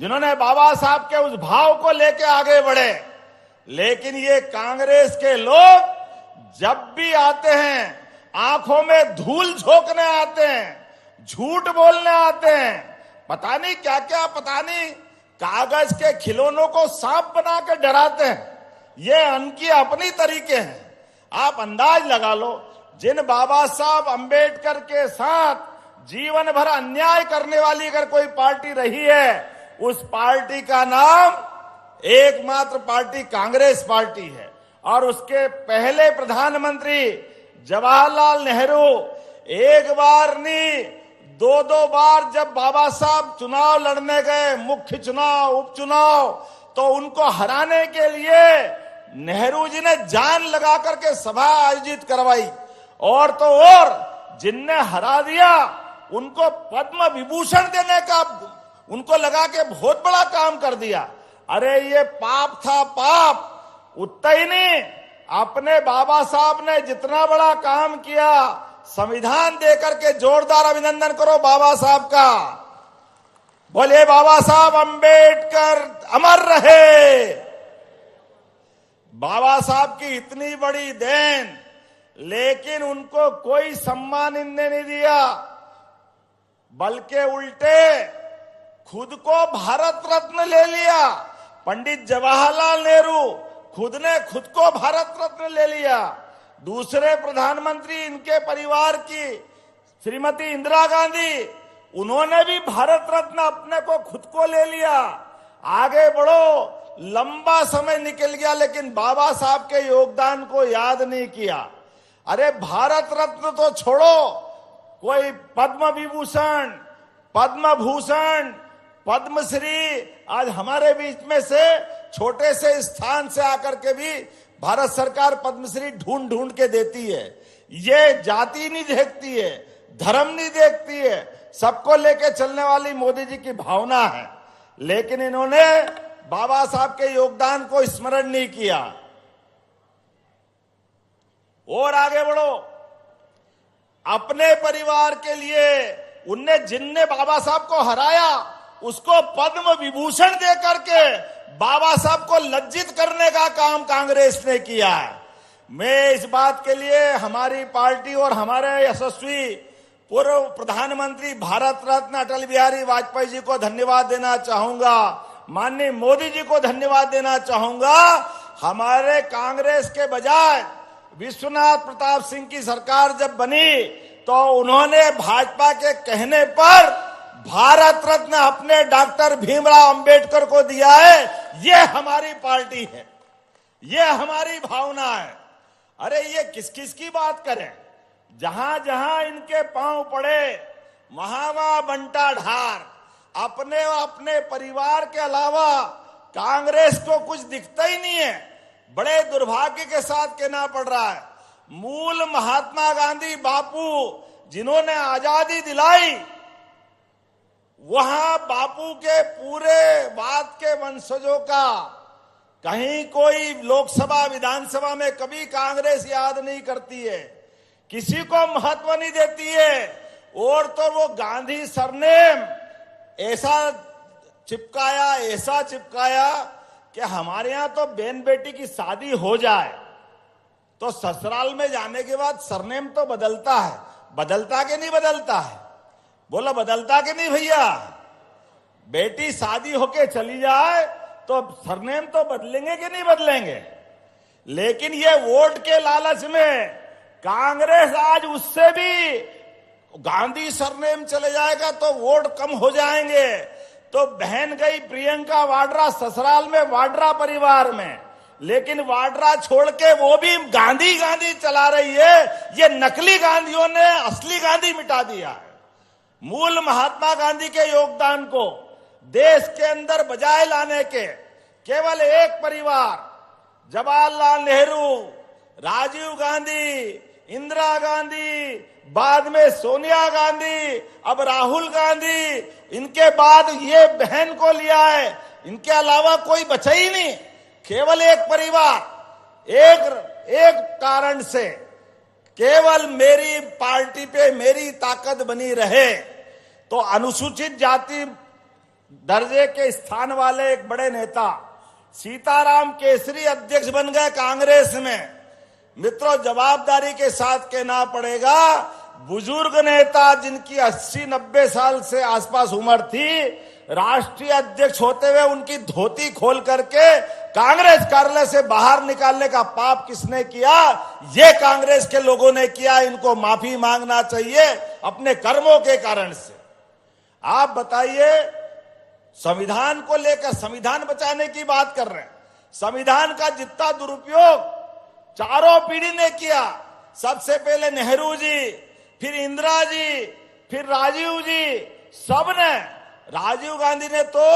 जिन्होंने बाबा साहब के उस भाव को लेके आगे बढ़े। लेकिन ये कांग्रेस के लोग जब भी आते हैं, आंखों में धूल झोंकने आते हैं, झूठ बोलने आते हैं, पता नहीं क्या क्या, पता नहीं कागज के खिलौनों को सांप बना के डराते हैं। ये उनकी अपनी तरीके हैं। आप अंदाज लगा लो, जिन बाबा साहब अंबेडकर के साथ जीवन भर अन्याय करने वाली अगर कोई पार्टी रही है, उस पार्टी का नाम एकमात्र पार्टी कांग्रेस पार्टी है। और उसके पहले प्रधानमंत्री जवाहरलाल नेहरू एक बार नहीं, दो बार जब बाबा साहब चुनाव लड़ने गए, मुख्य चुनाव, उपचुनाव, तो उनको हराने के लिए नेहरू जी ने जान लगा करके सभा आयोजित करवाई। और तो और जिनने हरा दिया उनको पद्म विभूषण देने का उनको लगा के बहुत बड़ा काम कर दिया। अरे ये पाप था, पाप। उतना ही नहीं, अपने बाबा साहब ने जितना बड़ा काम किया, संविधान देकर के जोरदार अभिनंदन करो बाबा साहब का। बोले बाबा साहब अम्बेडकर अमर रहे। बाबा साहब की इतनी बड़ी देन, लेकिन उनको कोई सम्मान इनने नहीं दिया, बल्कि उल्टे खुद को भारत रत्न ले लिया। पंडित जवाहरलाल नेहरू खुद ने खुद को भारत रत्न ले लिया। दूसरे प्रधानमंत्री इनके परिवार की श्रीमती इंदिरा गांधी, उन्होंने भी भारत रत्न अपने को खुद को ले लिया। आगे बढ़ो, लंबा समय निकल गया, लेकिन बाबा साहब के योगदान को याद नहीं किया। अरे भारत रत्न तो छोड़ो, कोई पद्म विभूषण, पद्म भूषण, पद्मश्री आज हमारे बीच में से छोटे से स्थान से आकर के भी भारत सरकार पद्मश्री ढूंढ ढूंढ के देती है। ये जाति नहीं देखती है, धर्म नहीं देखती है, सबको लेके चलने वाली मोदी जी की भावना है। लेकिन इन्होंने बाबा साहब के योगदान को स्मरण नहीं किया। और आगे बढ़ो, अपने परिवार के लिए उनने जिनने बाबा साहब को हराया उसको पद्म विभूषण दे करके बाबा साहब को लज्जित करने का काम कांग्रेस ने किया है। मैं इस बात के लिए हमारी पार्टी और हमारे यशस्वी पूर्व प्रधानमंत्री भारत रत्न अटल बिहारी वाजपेयी जी को धन्यवाद देना चाहूंगा, माननीय मोदी जी को धन्यवाद देना चाहूंगा। हमारे कांग्रेस के बजाय विश्वनाथ प्रताप सिंह की सरकार जब बनी तो उन्होंने भाजपा के कहने पर भारत रत्न अपने डॉक्टर भीमराव अंबेडकर को दिया है। ये हमारी पार्टी है, ये हमारी भावना है। अरे ये किस किस की बात करें, जहां जहां इनके पांव पड़े वहां वहां बंटा ढार। अपने अपने परिवार के अलावा कांग्रेस को कुछ दिखता ही नहीं है। बड़े दुर्भाग्य के साथ कहना पड़ रहा है, मूल महात्मा गांधी बापू जिन्होंने आजादी दिलाई, वहां बापू के पूरे बाद के वंशजों का कहीं कोई लोकसभा विधानसभा में कभी कांग्रेस याद नहीं करती है, किसी को महत्व नहीं देती है। और तो वो गांधी सरनेम ऐसा चिपकाया कि हमारे यहां तो बहन बेटी की शादी हो जाए तो ससुराल में जाने के बाद सरनेम तो बदलता है। बदलता कि नहीं बदलता है? बोलो बदलता कि नहीं भैया? बेटी शादी होके चली जाए तो सरनेम तो बदलेंगे कि नहीं बदलेंगे? लेकिन ये वोट के लालच में कांग्रेस आज उससे भी, गांधी सरनेम चले जाएगा तो वोट कम हो जाएंगे, तो बहन गई प्रियंका वाड्रा ससुराल में वाड्रा परिवार में, लेकिन वाड्रा छोड़ के वो भी गांधी गांधी चला रही है। ये नकली गांधियों ने असली गांधी मिटा दिया है। मूल महात्मा गांधी के योगदान को देश के अंदर बजाय लाने के केवल एक परिवार, जवाहरलाल नेहरू, राजीव गांधी, इंदिरा गांधी, बाद में सोनिया गांधी, अब राहुल गांधी, इनके बाद ये बहन को लिया है। इनके अलावा कोई बचा ही नहीं। केवल एक परिवार, एक कारण से केवल मेरी पार्टी पे मेरी ताकत बनी रहे। तो अनुसूचित जाति दर्जे के स्थान वाले एक बड़े नेता सीताराम केसरी अध्यक्ष बन गए कांग्रेस में। मित्रों, जवाबदारी के साथ कहना पड़ेगा, बुजुर्ग नेता जिनकी 80-90 साल से आसपास उम्र थी, राष्ट्रीय अध्यक्ष होते हुए उनकी धोती खोल करके कांग्रेस कार्यालय से बाहर निकालने का पाप किसने किया? ये कांग्रेस के लोगों ने किया। इनको माफी मांगना चाहिए अपने कर्मों के कारण से। आप बताइए, संविधान को लेकर, संविधान बचाने की बात कर रहे हैं, संविधान का जितना दुरुपयोग चारों पीढ़ी ने किया, सबसे पहले नेहरू जी, फिर इंदिरा जी, फिर राजीव जी, सबने। राजीव गांधी ने तो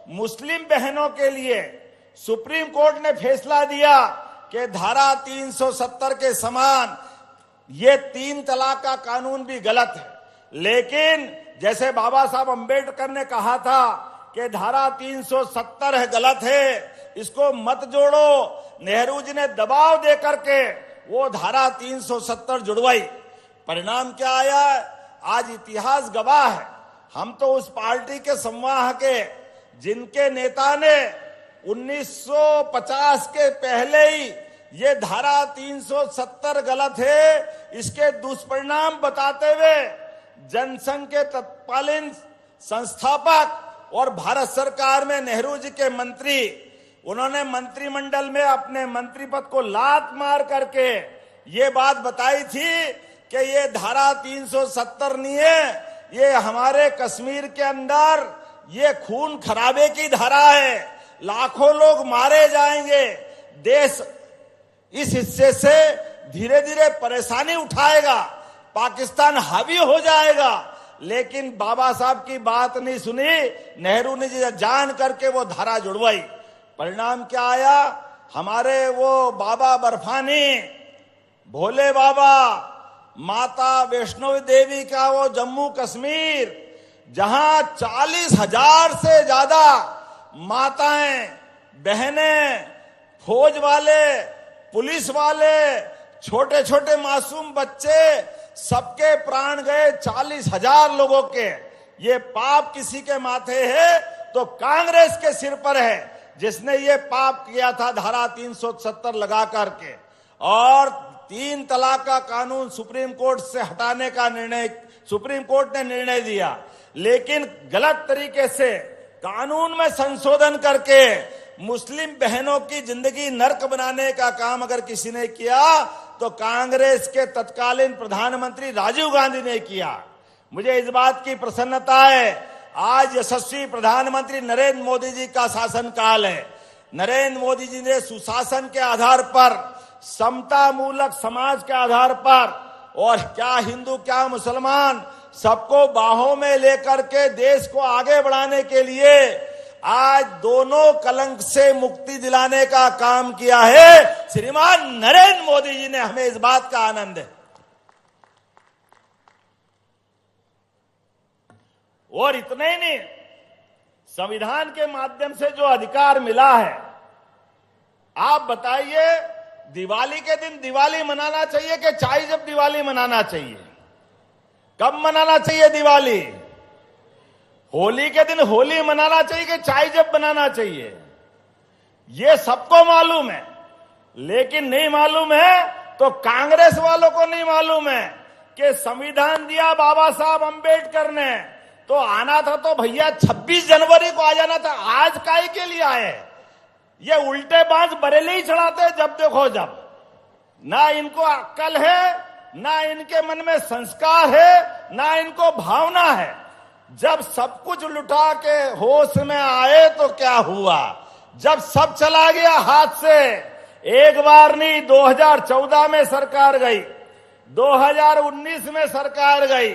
मुस्लिम बहनों के लिए सुप्रीम कोर्ट ने फैसला दिया कि धारा 370 के समान ये 3 तलाक का कानून भी गलत है। लेकिन जैसे बाबा साहब अंबेडकर ने कहा था कि धारा 370 है, गलत है, इसको मत जोड़ो, नेहरू जी ने दबाव दे करके वो धारा 370 जुड़वाई। परिणाम क्या आया? आज इतिहास गवाह है। हम तो उस पार्टी के संवाह के जिनके नेता ने 1950 के पहले ही ये धारा 370 गलत है, इसके दुष्परिणाम बताते हुए जनसंघ के तत्कालीन संस्थापक और भारत सरकार में नेहरू जी के मंत्री, उन्होंने मंत्रिमंडल में अपने मंत्री पद को लात मार करके ये बात बताई थी कि ये धारा 370 नहीं है, ये हमारे कश्मीर के अंदर ये खून खराबे की धारा है, लाखों लोग मारे जाएंगे, देश इस हिस्से से धीरे धीरे परेशानी उठाएगा, पाकिस्तान हावी हो जाएगा। लेकिन बाबा साहब की बात नहीं सुनी, नेहरू ने जान करके वो धारा जुड़वाई। परिणाम क्या आया? हमारे वो बाबा बर्फानी, भोले बाबा, माता वैष्णो देवी का वो जम्मू कश्मीर, जहां 40,000 से ज्यादा माताएं, बहनें, फौज वाले, पुलिस वाले, छोटे छोटे मासूम बच्चे, सबके प्राण गए, 40,000 लोगों के। ये पाप किसी के माथे है तो कांग्रेस के सिर पर है, जिसने ये पाप किया था धारा 370 लगा करके। और 3 तलाक का कानून सुप्रीम कोर्ट से हटाने का निर्णय सुप्रीम कोर्ट ने निर्णय दिया, लेकिन गलत तरीके से कानून में संशोधन करके मुस्लिम बहनों की जिंदगी नर्क बनाने का काम अगर किसी ने किया तो कांग्रेस के तत्कालीन प्रधानमंत्री राजीव गांधी ने किया। मुझे इस बात की प्रसन्नता है, आज यशस्वी प्रधानमंत्री नरेंद्र मोदी जी का शासनकाल है। नरेंद्र मोदी जी ने सुशासन के आधार पर, समता मूलक समाज के आधार पर, और क्या हिंदू क्या मुसलमान, सबको बाहों में लेकर के देश को आगे बढ़ाने के लिए आज दोनों कलंक से मुक्ति दिलाने का काम किया है। श्रीमान नरेंद्र मोदी जी ने, हमें इस बात का आनंद है। और इतने ही नहीं, संविधान के माध्यम से जो अधिकार मिला है, आप बताइए, दिवाली के दिन दिवाली मनाना चाहिए कि चाहे जब दिवाली मनाना चाहिए? कब मनाना चाहिए दिवाली? होली के दिन होली मनाना चाहिए कि चाय जब बनाना चाहिए? ये सबको मालूम है, लेकिन नहीं मालूम है तो कांग्रेस वालों को नहीं मालूम है कि संविधान दिया बाबा साहब अंबेडकर ने, तो आना था तो भैया 26 जनवरी को आ जाना था। आज काहे के लिए आए? ये उल्टे बाज बरेली ही चढ़ाते जब देखो जब। ना इनको अक्ल है, ना इनके मन में संस्कार है, ना इनको भावना है। जब सब कुछ लुटा के होश में आए तो क्या हुआ? जब सब चला गया हाथ से, एक बार नहीं, 2014 में सरकार गई, 2019 में सरकार गई,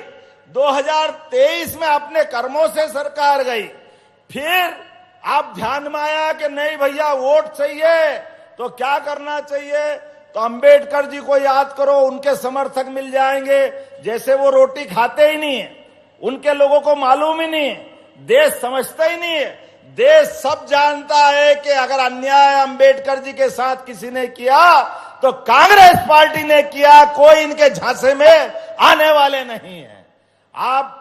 2023 में अपने कर्मों से सरकार गई। फिर आप ध्यान में आया कि नहीं भैया वोट चाहिए, तो क्या करना चाहिए? तो अंबेडकर जी को याद करो, उनके समर्थक मिल जाएंगे जैसे वो रोटी खाते ही नहीं है, उनके लोगों को मालूम ही नहीं है, देश समझता ही नहीं है। देश सब जानता है कि अगर अन्याय अंबेडकर जी के साथ किसी ने किया तो कांग्रेस पार्टी ने किया, कोई इनके झांसे में आने वाले नहीं है। आप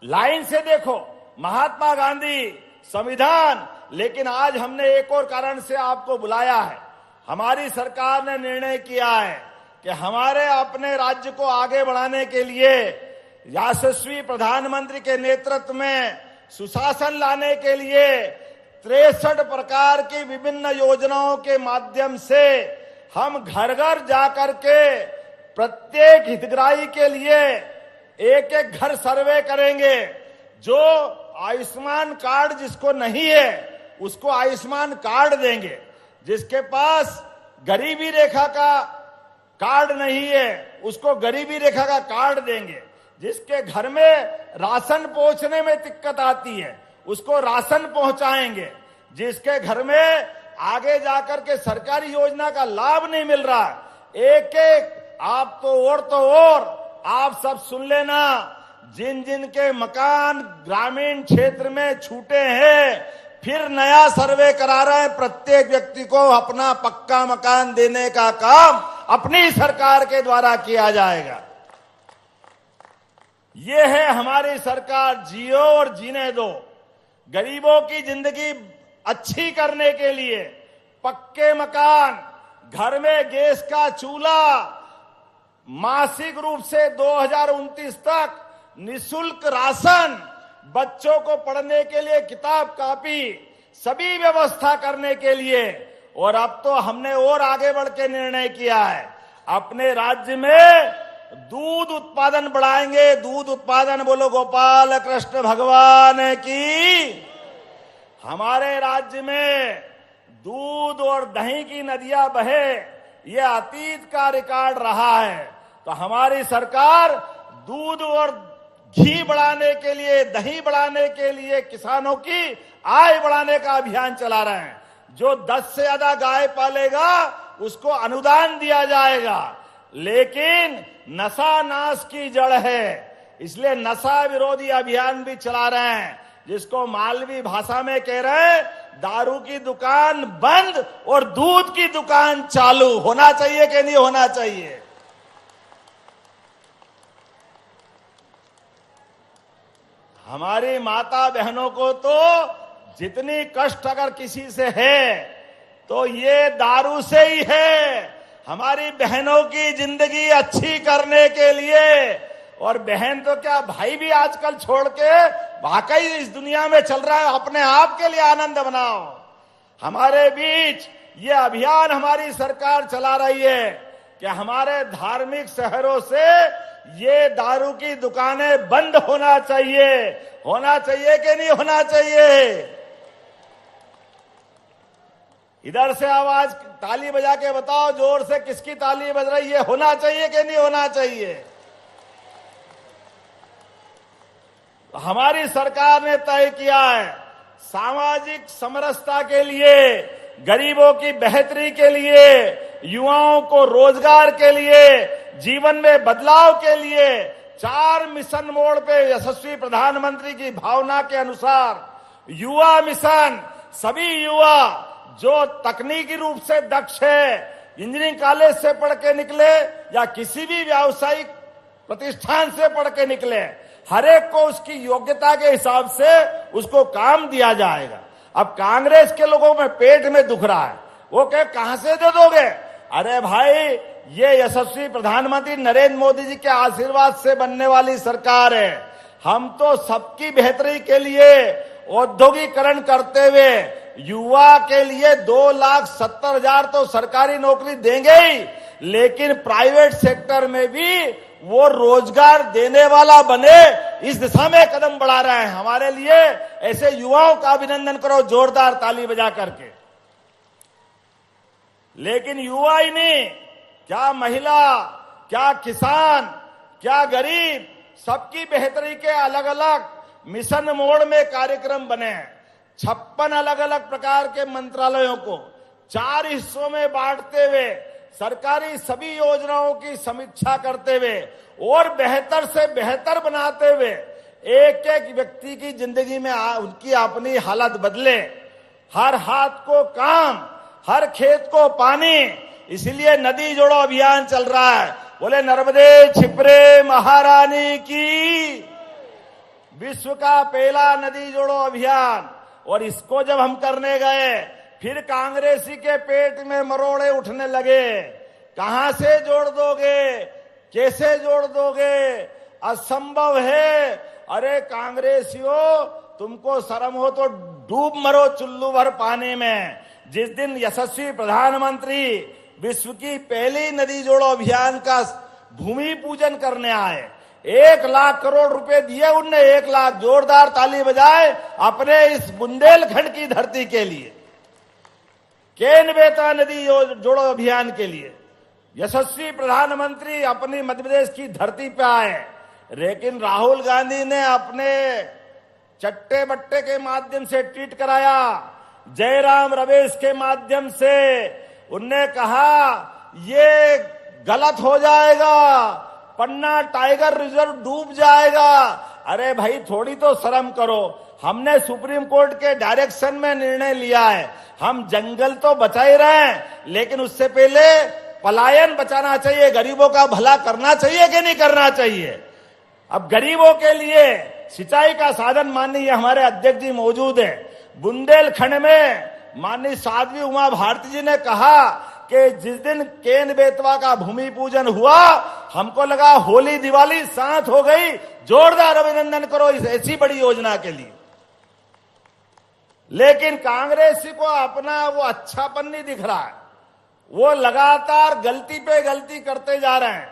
लाइन से देखो, महात्मा गांधी, संविधान, लेकिन आज हमने एक और कारण से आपको बुलाया है। हमारी सरकार ने निर्णय किया है कि हमारे अपने राज्य को आगे बढ़ाने के लिए यशस्वी प्रधानमंत्री के नेतृत्व में सुशासन लाने के लिए 63 प्रकार की विभिन्न योजनाओं के माध्यम से हम घर घर जाकर के प्रत्येक हितग्राही के लिए एक एक घर सर्वे करेंगे। जो आयुष्मान कार्ड जिसको नहीं है उसको आयुष्मान कार्ड देंगे, जिसके पास गरीबी रेखा का कार्ड नहीं है उसको गरीबी रेखा का कार्ड देंगे, जिसके घर में राशन पहुंचने में दिक्कत आती है उसको राशन पहुंचाएंगे, जिसके घर में आगे जाकर के सरकारी योजना का लाभ नहीं मिल रहा, एक एक आप तो और आप सब सुन लेना, जिन जिन के मकान ग्रामीण क्षेत्र में छूटे हैं, फिर नया सर्वे करा रहे हैं, प्रत्येक व्यक्ति को अपना पक्का मकान देने का काम अपनी सरकार के द्वारा किया जाएगा। ये है हमारी सरकार, जियो और जीने दो। गरीबों की जिंदगी अच्छी करने के लिए पक्के मकान, घर में गैस का चूल्हा, मासिक रूप से 2029 तक निःशुल्क राशन, बच्चों को पढ़ने के लिए किताब कॉपी, सभी व्यवस्था करने के लिए। और अब तो हमने और आगे बढ़ के निर्णय किया है, अपने राज्य में दूध उत्पादन बढ़ाएंगे। दूध उत्पादन बोलो गोपाल कृष्ण भगवान की। हमारे राज्य में दूध और दही की नदियां बहे, ये अतीत का रिकॉर्ड रहा है। तो हमारी सरकार दूध और घी बढ़ाने के लिए, दही बढ़ाने के लिए, किसानों की आय बढ़ाने का अभियान चला रहे हैं। जो 10 से ज्यादा गाय पालेगा उसको अनुदान दिया जाएगा। लेकिन नशा नाश की जड़ है, इसलिए नशा विरोधी अभियान भी चला रहे हैं, जिसको मालवी भाषा में कह रहे हैं दारू की दुकान बंद और दूध की दुकान चालू। होना चाहिए कि नहीं होना चाहिए? हमारी माता बहनों को तो जितनी कष्ट अगर किसी से है तो ये दारू से ही है। हमारी बहनों की जिंदगी अच्छी करने के लिए, और बहन तो क्या भाई भी आजकल छोड़ के वाकई इस दुनिया में चल रहा है, अपने आप के लिए आनंद बनाओ। हमारे बीच ये अभियान हमारी सरकार चला रही है कि हमारे धार्मिक शहरों से ये दारू की दुकानें बंद होना चाहिए। होना चाहिए कि नहीं होना चाहिए? इधर से आवाज ताली बजा के बताओ जोर से, किसकी ताली बज रही है? होना चाहिए कि नहीं होना चाहिए? हमारी सरकार ने तय किया है सामाजिक समरसता के लिए, गरीबों की बेहतरी के लिए, युवाओं को रोजगार के लिए, जीवन में बदलाव के लिए 4 मिशन मोड पे यशस्वी प्रधानमंत्री की भावना के अनुसार युवा मिशन। सभी युवा जो तकनीकी रूप से दक्ष है, इंजीनियरिंग कॉलेज से पढ़ के निकले या किसी भी व्यावसायिक प्रतिष्ठान से पढ़ के निकले, हर एक को उसकी योग्यता के हिसाब से उसको काम दिया जाएगा। अब कांग्रेस के लोगों में पेट में दुख रहा है, वो कहे कहां से दे दोगे? अरे भाई, ये यशस्वी प्रधानमंत्री नरेंद्र मोदी जी के आशीर्वाद से बनने वाली सरकार है। हम तो सबकी बेहतरी के लिए औद्योगिकरण करते हुए युवा के लिए 2,70,000 तो सरकारी नौकरी देंगे ही, लेकिन प्राइवेट सेक्टर में भी वो रोजगार देने वाला बने, इस दिशा में कदम बढ़ा रहे हैं। हमारे लिए ऐसे युवाओं का अभिनंदन करो जोरदार ताली बजा करके। लेकिन युवा ही नहीं, क्या महिला, क्या किसान, क्या गरीब, सबकी बेहतरी के अलग अलग मिशन मोड में कार्यक्रम बने हैं। 56 अलग अलग प्रकार के मंत्रालयों को 4 हिस्सों में बांटते हुए सरकारी सभी योजनाओं की समीक्षा करते हुए और बेहतर से बेहतर बनाते हुए एक एक व्यक्ति की जिंदगी में उनकी अपनी हालत बदले। हर हाथ को काम, हर खेत को पानी, इसलिए नदी जोड़ो अभियान चल रहा है। बोले नर्मदे छिपरे महारानी की, विश्व का पहला नदी जोड़ो अभियान। और इसको जब हम करने गए, फिर कांग्रेसी के पेट में मरोड़े उठने लगे। कहां से जोड़ दोगे, कैसे जोड़ दोगे, असंभव है। अरे कांग्रेसियों, तुमको शर्म हो तो डूब मरो चुल्लू भर पानी में। जिस दिन यशस्वी प्रधानमंत्री विश्व की पहली नदी जोड़ो अभियान का भूमि पूजन करने आए, 1 लाख करोड़ रुपए दिए उनने। 1 लाख, जोरदार ताली बजाए अपने इस बुंदेलखंड की धरती के लिए, केन बेतवा नदी जोड़ो अभियान के लिए। यशस्वी प्रधानमंत्री अपनी मध्य प्रदेश की धरती पे आए, लेकिन राहुल गांधी ने अपने चट्टे बट्टे के माध्यम से ट्वीट कराया, जयराम रमेश के माध्यम से उनने कहा ये गलत हो जाएगा, पन्ना टाइगर रिजर्व डूब जाएगा। अरे भाई थोड़ी तो शर्म करो। हमने सुप्रीम कोर्ट के डायरेक्शन में निर्णय लिया है, हम जंगल तो बचा ही रहे हैं, लेकिन उससे पहले पलायन बचाना चाहिए, गरीबों का भला करना चाहिए कि नहीं करना चाहिए। अब गरीबों के लिए सिंचाई का साधन माननीय हमारे अध्यक्ष जी मौजूद है। बुंदेलखंड में माननीय साध्वी उमा भारती जी ने कहा कि जिस दिन केन बेतवा का भूमि पूजन हुआ, हमको लगा होली दिवाली साथ हो गई। जोरदार अभिनंदन करो इस ऐसी बड़ी योजना के लिए। लेकिन कांग्रेसी को अपना वो अच्छापन नहीं दिख रहा है, वो लगातार गलती पे गलती करते जा रहे हैं।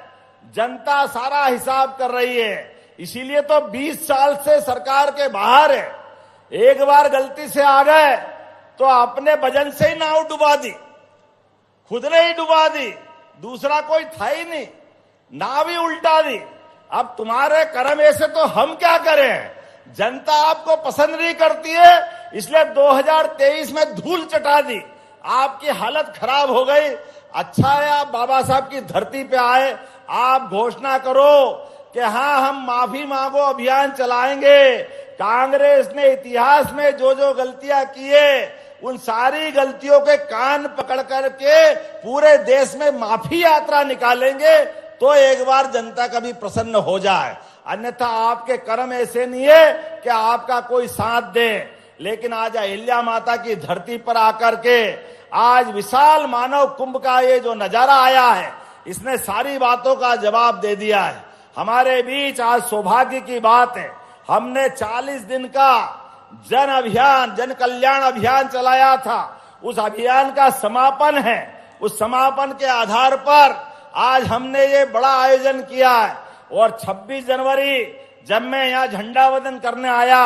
जनता सारा हिसाब कर रही है, इसीलिए तो 20 साल से सरकार के बाहर है। एक बार गलती से आ गए तो अपने वजन से ही नाव डुबा दी, खुद ने ही डुबा दी, दूसरा कोई था ही नहीं, नाव ही उल्टा दी। अब तुम्हारे कर्म ऐसे तो हम क्या करें। जनता आपको पसंद नहीं करती है, इसलिए 2023 में धूल चटा दी, आपकी हालत खराब हो गई। अच्छा है आप बाबा साहब की धरती पे आए, आप घोषणा करो कि हाँ हम माफी मांगो अभियान चलाएंगे। कांग्रेस ने इतिहास में जो जो गलतियां की है, उन सारी गलतियों के कान पकड़ करके पूरे देश में माफी यात्रा निकालेंगे, तो एक बार जनता कभी प्रसन्न हो जाए। अन्यथा आपके कर्म ऐसे नहीं है कि आपका कोई साथ दे। लेकिन आज अहिल्या माता की धरती पर आकर के आज विशाल मानव कुंभ का ये जो नजारा आया है, इसने सारी बातों का जवाब दे दिया है। हमारे बीच आज सौभाग्य की बात है, हमने 40 दिन का जन अभियान, जन कल्याण अभियान चलाया था। उस अभियान का समापन है। उस समापन के आधार पर आज हमने ये बड़ा आयोजन किया है। और 26 जनवरी जब मैं यहाँ झंडा वंदन करने आया,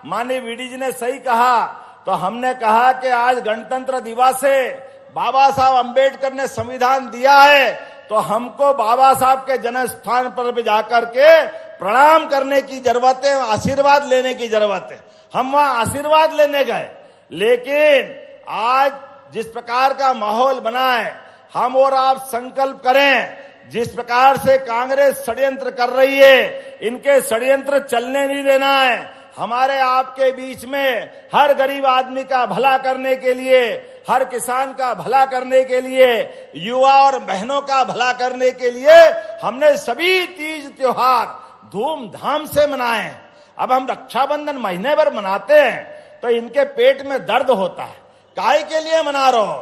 माननीय वीडी जी ने सही कहा, तो हमने कहा कि आज गणतंत्र दिवस है, बाबा साहब अंबेडकर ने संविधान दिया है, तो हमको बाबा साहब के जन्म स्थान पर भी जाकर के प्रणाम करने की जरूरत है, आशीर्वाद लेने की जरूरत है। हम वहां आशीर्वाद लेने गए, लेकिन आज जिस प्रकार का माहौल बना है, हम और आप संकल्प करें, जिस प्रकार से कांग्रेस षड्यंत्र कर रही है, इनके षड्यंत्र चलने नहीं देना है। हमारे आपके बीच में हर गरीब आदमी का भला करने के लिए, हर किसान का भला करने के लिए, युवा और बहनों का भला करने के लिए हमने सभी तीज त्योहार धूमधाम से मनाए। अब हम रक्षाबंधन महीने भर मनाते हैं तो इनके पेट में दर्द होता है, काहे के लिए मना रहे हो,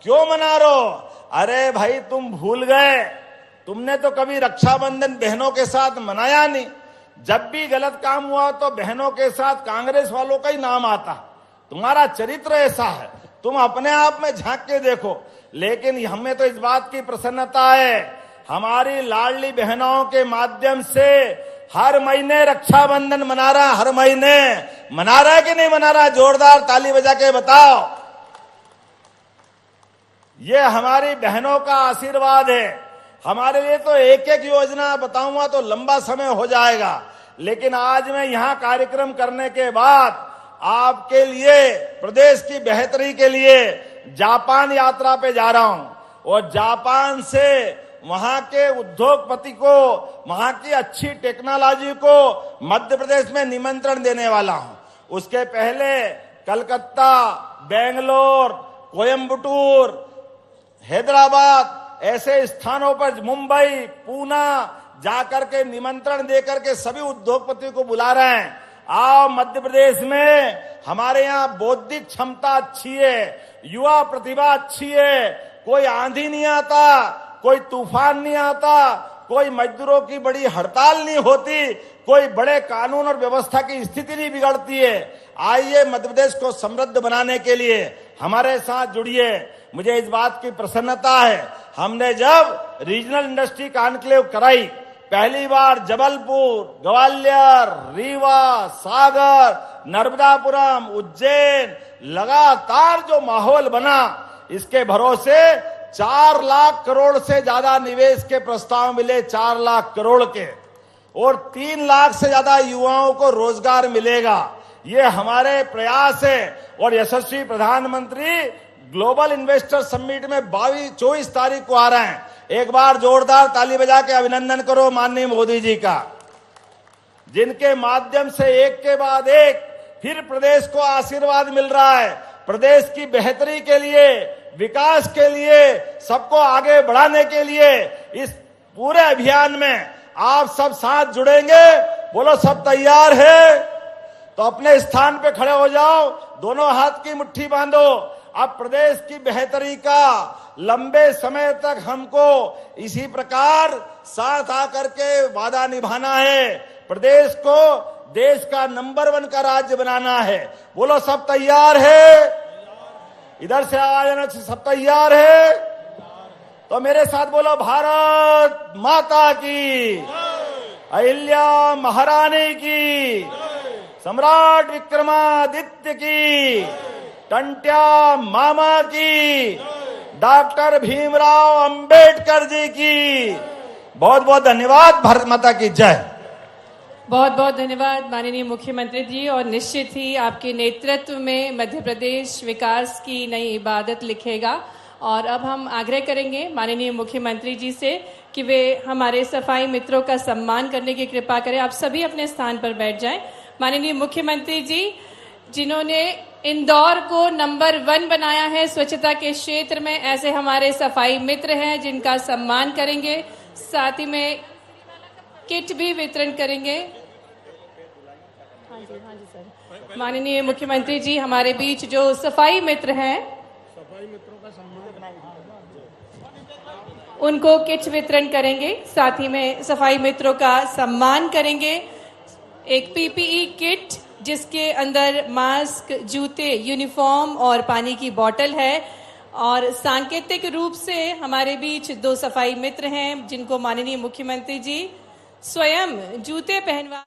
क्यों मना रहे हो। अरे भाई तुम भूल गए, तुमने तो कभी रक्षाबंधन बहनों के साथ मनाया नहीं। जब भी गलत काम हुआ तो बहनों के साथ कांग्रेस वालों का ही नाम आता। तुम्हारा चरित्र ऐसा है, तुम अपने आप में झांक के देखो। लेकिन हमें तो इस बात की प्रसन्नता है, हमारी लाडली बहनों के माध्यम से हर महीने रक्षाबंधन मना रहा, हर महीने मना रहा है कि नहीं मना रहा, जोरदार ताली बजा के बताओ। ये हमारी बहनों का आशीर्वाद है। हमारे लिए तो एक एक योजना बताऊंगा तो लंबा समय हो जाएगा, लेकिन आज मैं यहां कार्यक्रम करने के बाद आपके लिए, प्रदेश की बेहतरी के लिए जापान यात्रा पे जा रहा हूं। और जापान से वहां के उद्योगपति को, वहां की अच्छी टेक्नोलॉजी को मध्य प्रदेश में निमंत्रण देने वाला हूं। उसके पहले कलकत्ता, बेंगलोर, कोयम्बटूर, हैदराबाद ऐसे स्थानों पर, मुंबई, पूना जाकर के निमंत्रण देकर के सभी उद्योगपतियों को बुला रहे हैं। आओ, मध्य प्रदेश में हमारे यहाँ बौद्धिक क्षमता अच्छी है, युवा प्रतिभा अच्छी है, कोई आंधी नहीं आता, कोई तूफान नहीं आता, कोई मजदूरों की बड़ी हड़ताल नहीं होती, कोई बड़े कानून और व्यवस्था की स्थिति नहीं बिगड़ती है। आइए, मध्य प्रदेश को समृद्ध बनाने के लिए हमारे साथ जुड़िए। मुझे इस बात की प्रसन्नता है, हमने जब रीजनल इंडस्ट्री कॉन्क्लेव कराई, पहली बार जबलपुर, ग्वालियर, रीवा, सागर, नर्मदापुरम, उज्जैन, लगातार जो माहौल बना, इसके भरोसे 4 लाख करोड़ से ज्यादा निवेश के प्रस्ताव मिले, 4 लाख करोड़ के, और 3 लाख से ज्यादा युवाओं को रोजगार मिलेगा। ये हमारे प्रयास है। और यशस्वी प्रधानमंत्री ग्लोबल इन्वेस्टर समिट में 24 तारीख को आ रहे हैं। एक बार जोरदार ताली बजा के अभिनंदन करो माननीय मोदी जी का, जिनके माध्यम से एक के बाद एक फिर प्रदेश को आशीर्वाद मिल रहा है। प्रदेश की बेहतरी के लिए, विकास के लिए, सबको आगे बढ़ाने के लिए इस पूरे अभियान में आप सब साथ जुड़ेंगे। बोलो, सब तैयार है? तो अपने स्थान पे खड़े हो जाओ, दोनों हाथ की मुट्ठी बांधो। अब प्रदेश की बेहतरी का लंबे समय तक हमको इसी प्रकार साथ आकर के वादा निभाना है। प्रदेश को देश का नंबर 1 का राज्य बनाना है। बोलो, सब तैयार है? इधर से आवाज, सब तैयार है? तो मेरे साथ बोलो, भारत माता की, अहिल्या महारानी की, सम्राट विक्रमादित्य की, टंट्या मामा की, डॉक्टर भीमराव अंबेडकर जी की। बहुत बहुत धन्यवाद। भारत माता की जय। बहुत बहुत धन्यवाद माननीय मुख्यमंत्री जी। और निश्चित ही आपके नेतृत्व में मध्य प्रदेश विकास की नई इबादत लिखेगा। और अब हम आग्रह करेंगे माननीय मुख्यमंत्री जी से कि वे हमारे सफाई मित्रों का सम्मान करने की कृपा करें। आप सभी अपने स्थान पर बैठ जाएं। माननीय मुख्यमंत्री जी, जिन्होंने इंदौर को नंबर 1 बनाया है स्वच्छता के क्षेत्र में, ऐसे हमारे सफाई मित्र हैं जिनका सम्मान करेंगे। साथ ही में किट भी वितरण करेंगे। हाँ जी सर। माननीय मुख्यमंत्री जी, हमारे बीच जो सफाई मित्र हैं, उनको किट वितरण करेंगे, साथ ही में सफाई मित्रों का सम्मान करेंगे। एक पीपीई किट जिसके अंदर मास्क, जूते, यूनिफॉर्म और पानी की बोतल है। और सांकेतिक रूप से हमारे बीच 2 सफाई मित्र हैं जिनको माननीय मुख्यमंत्री जी स्वयं जूते पहनवा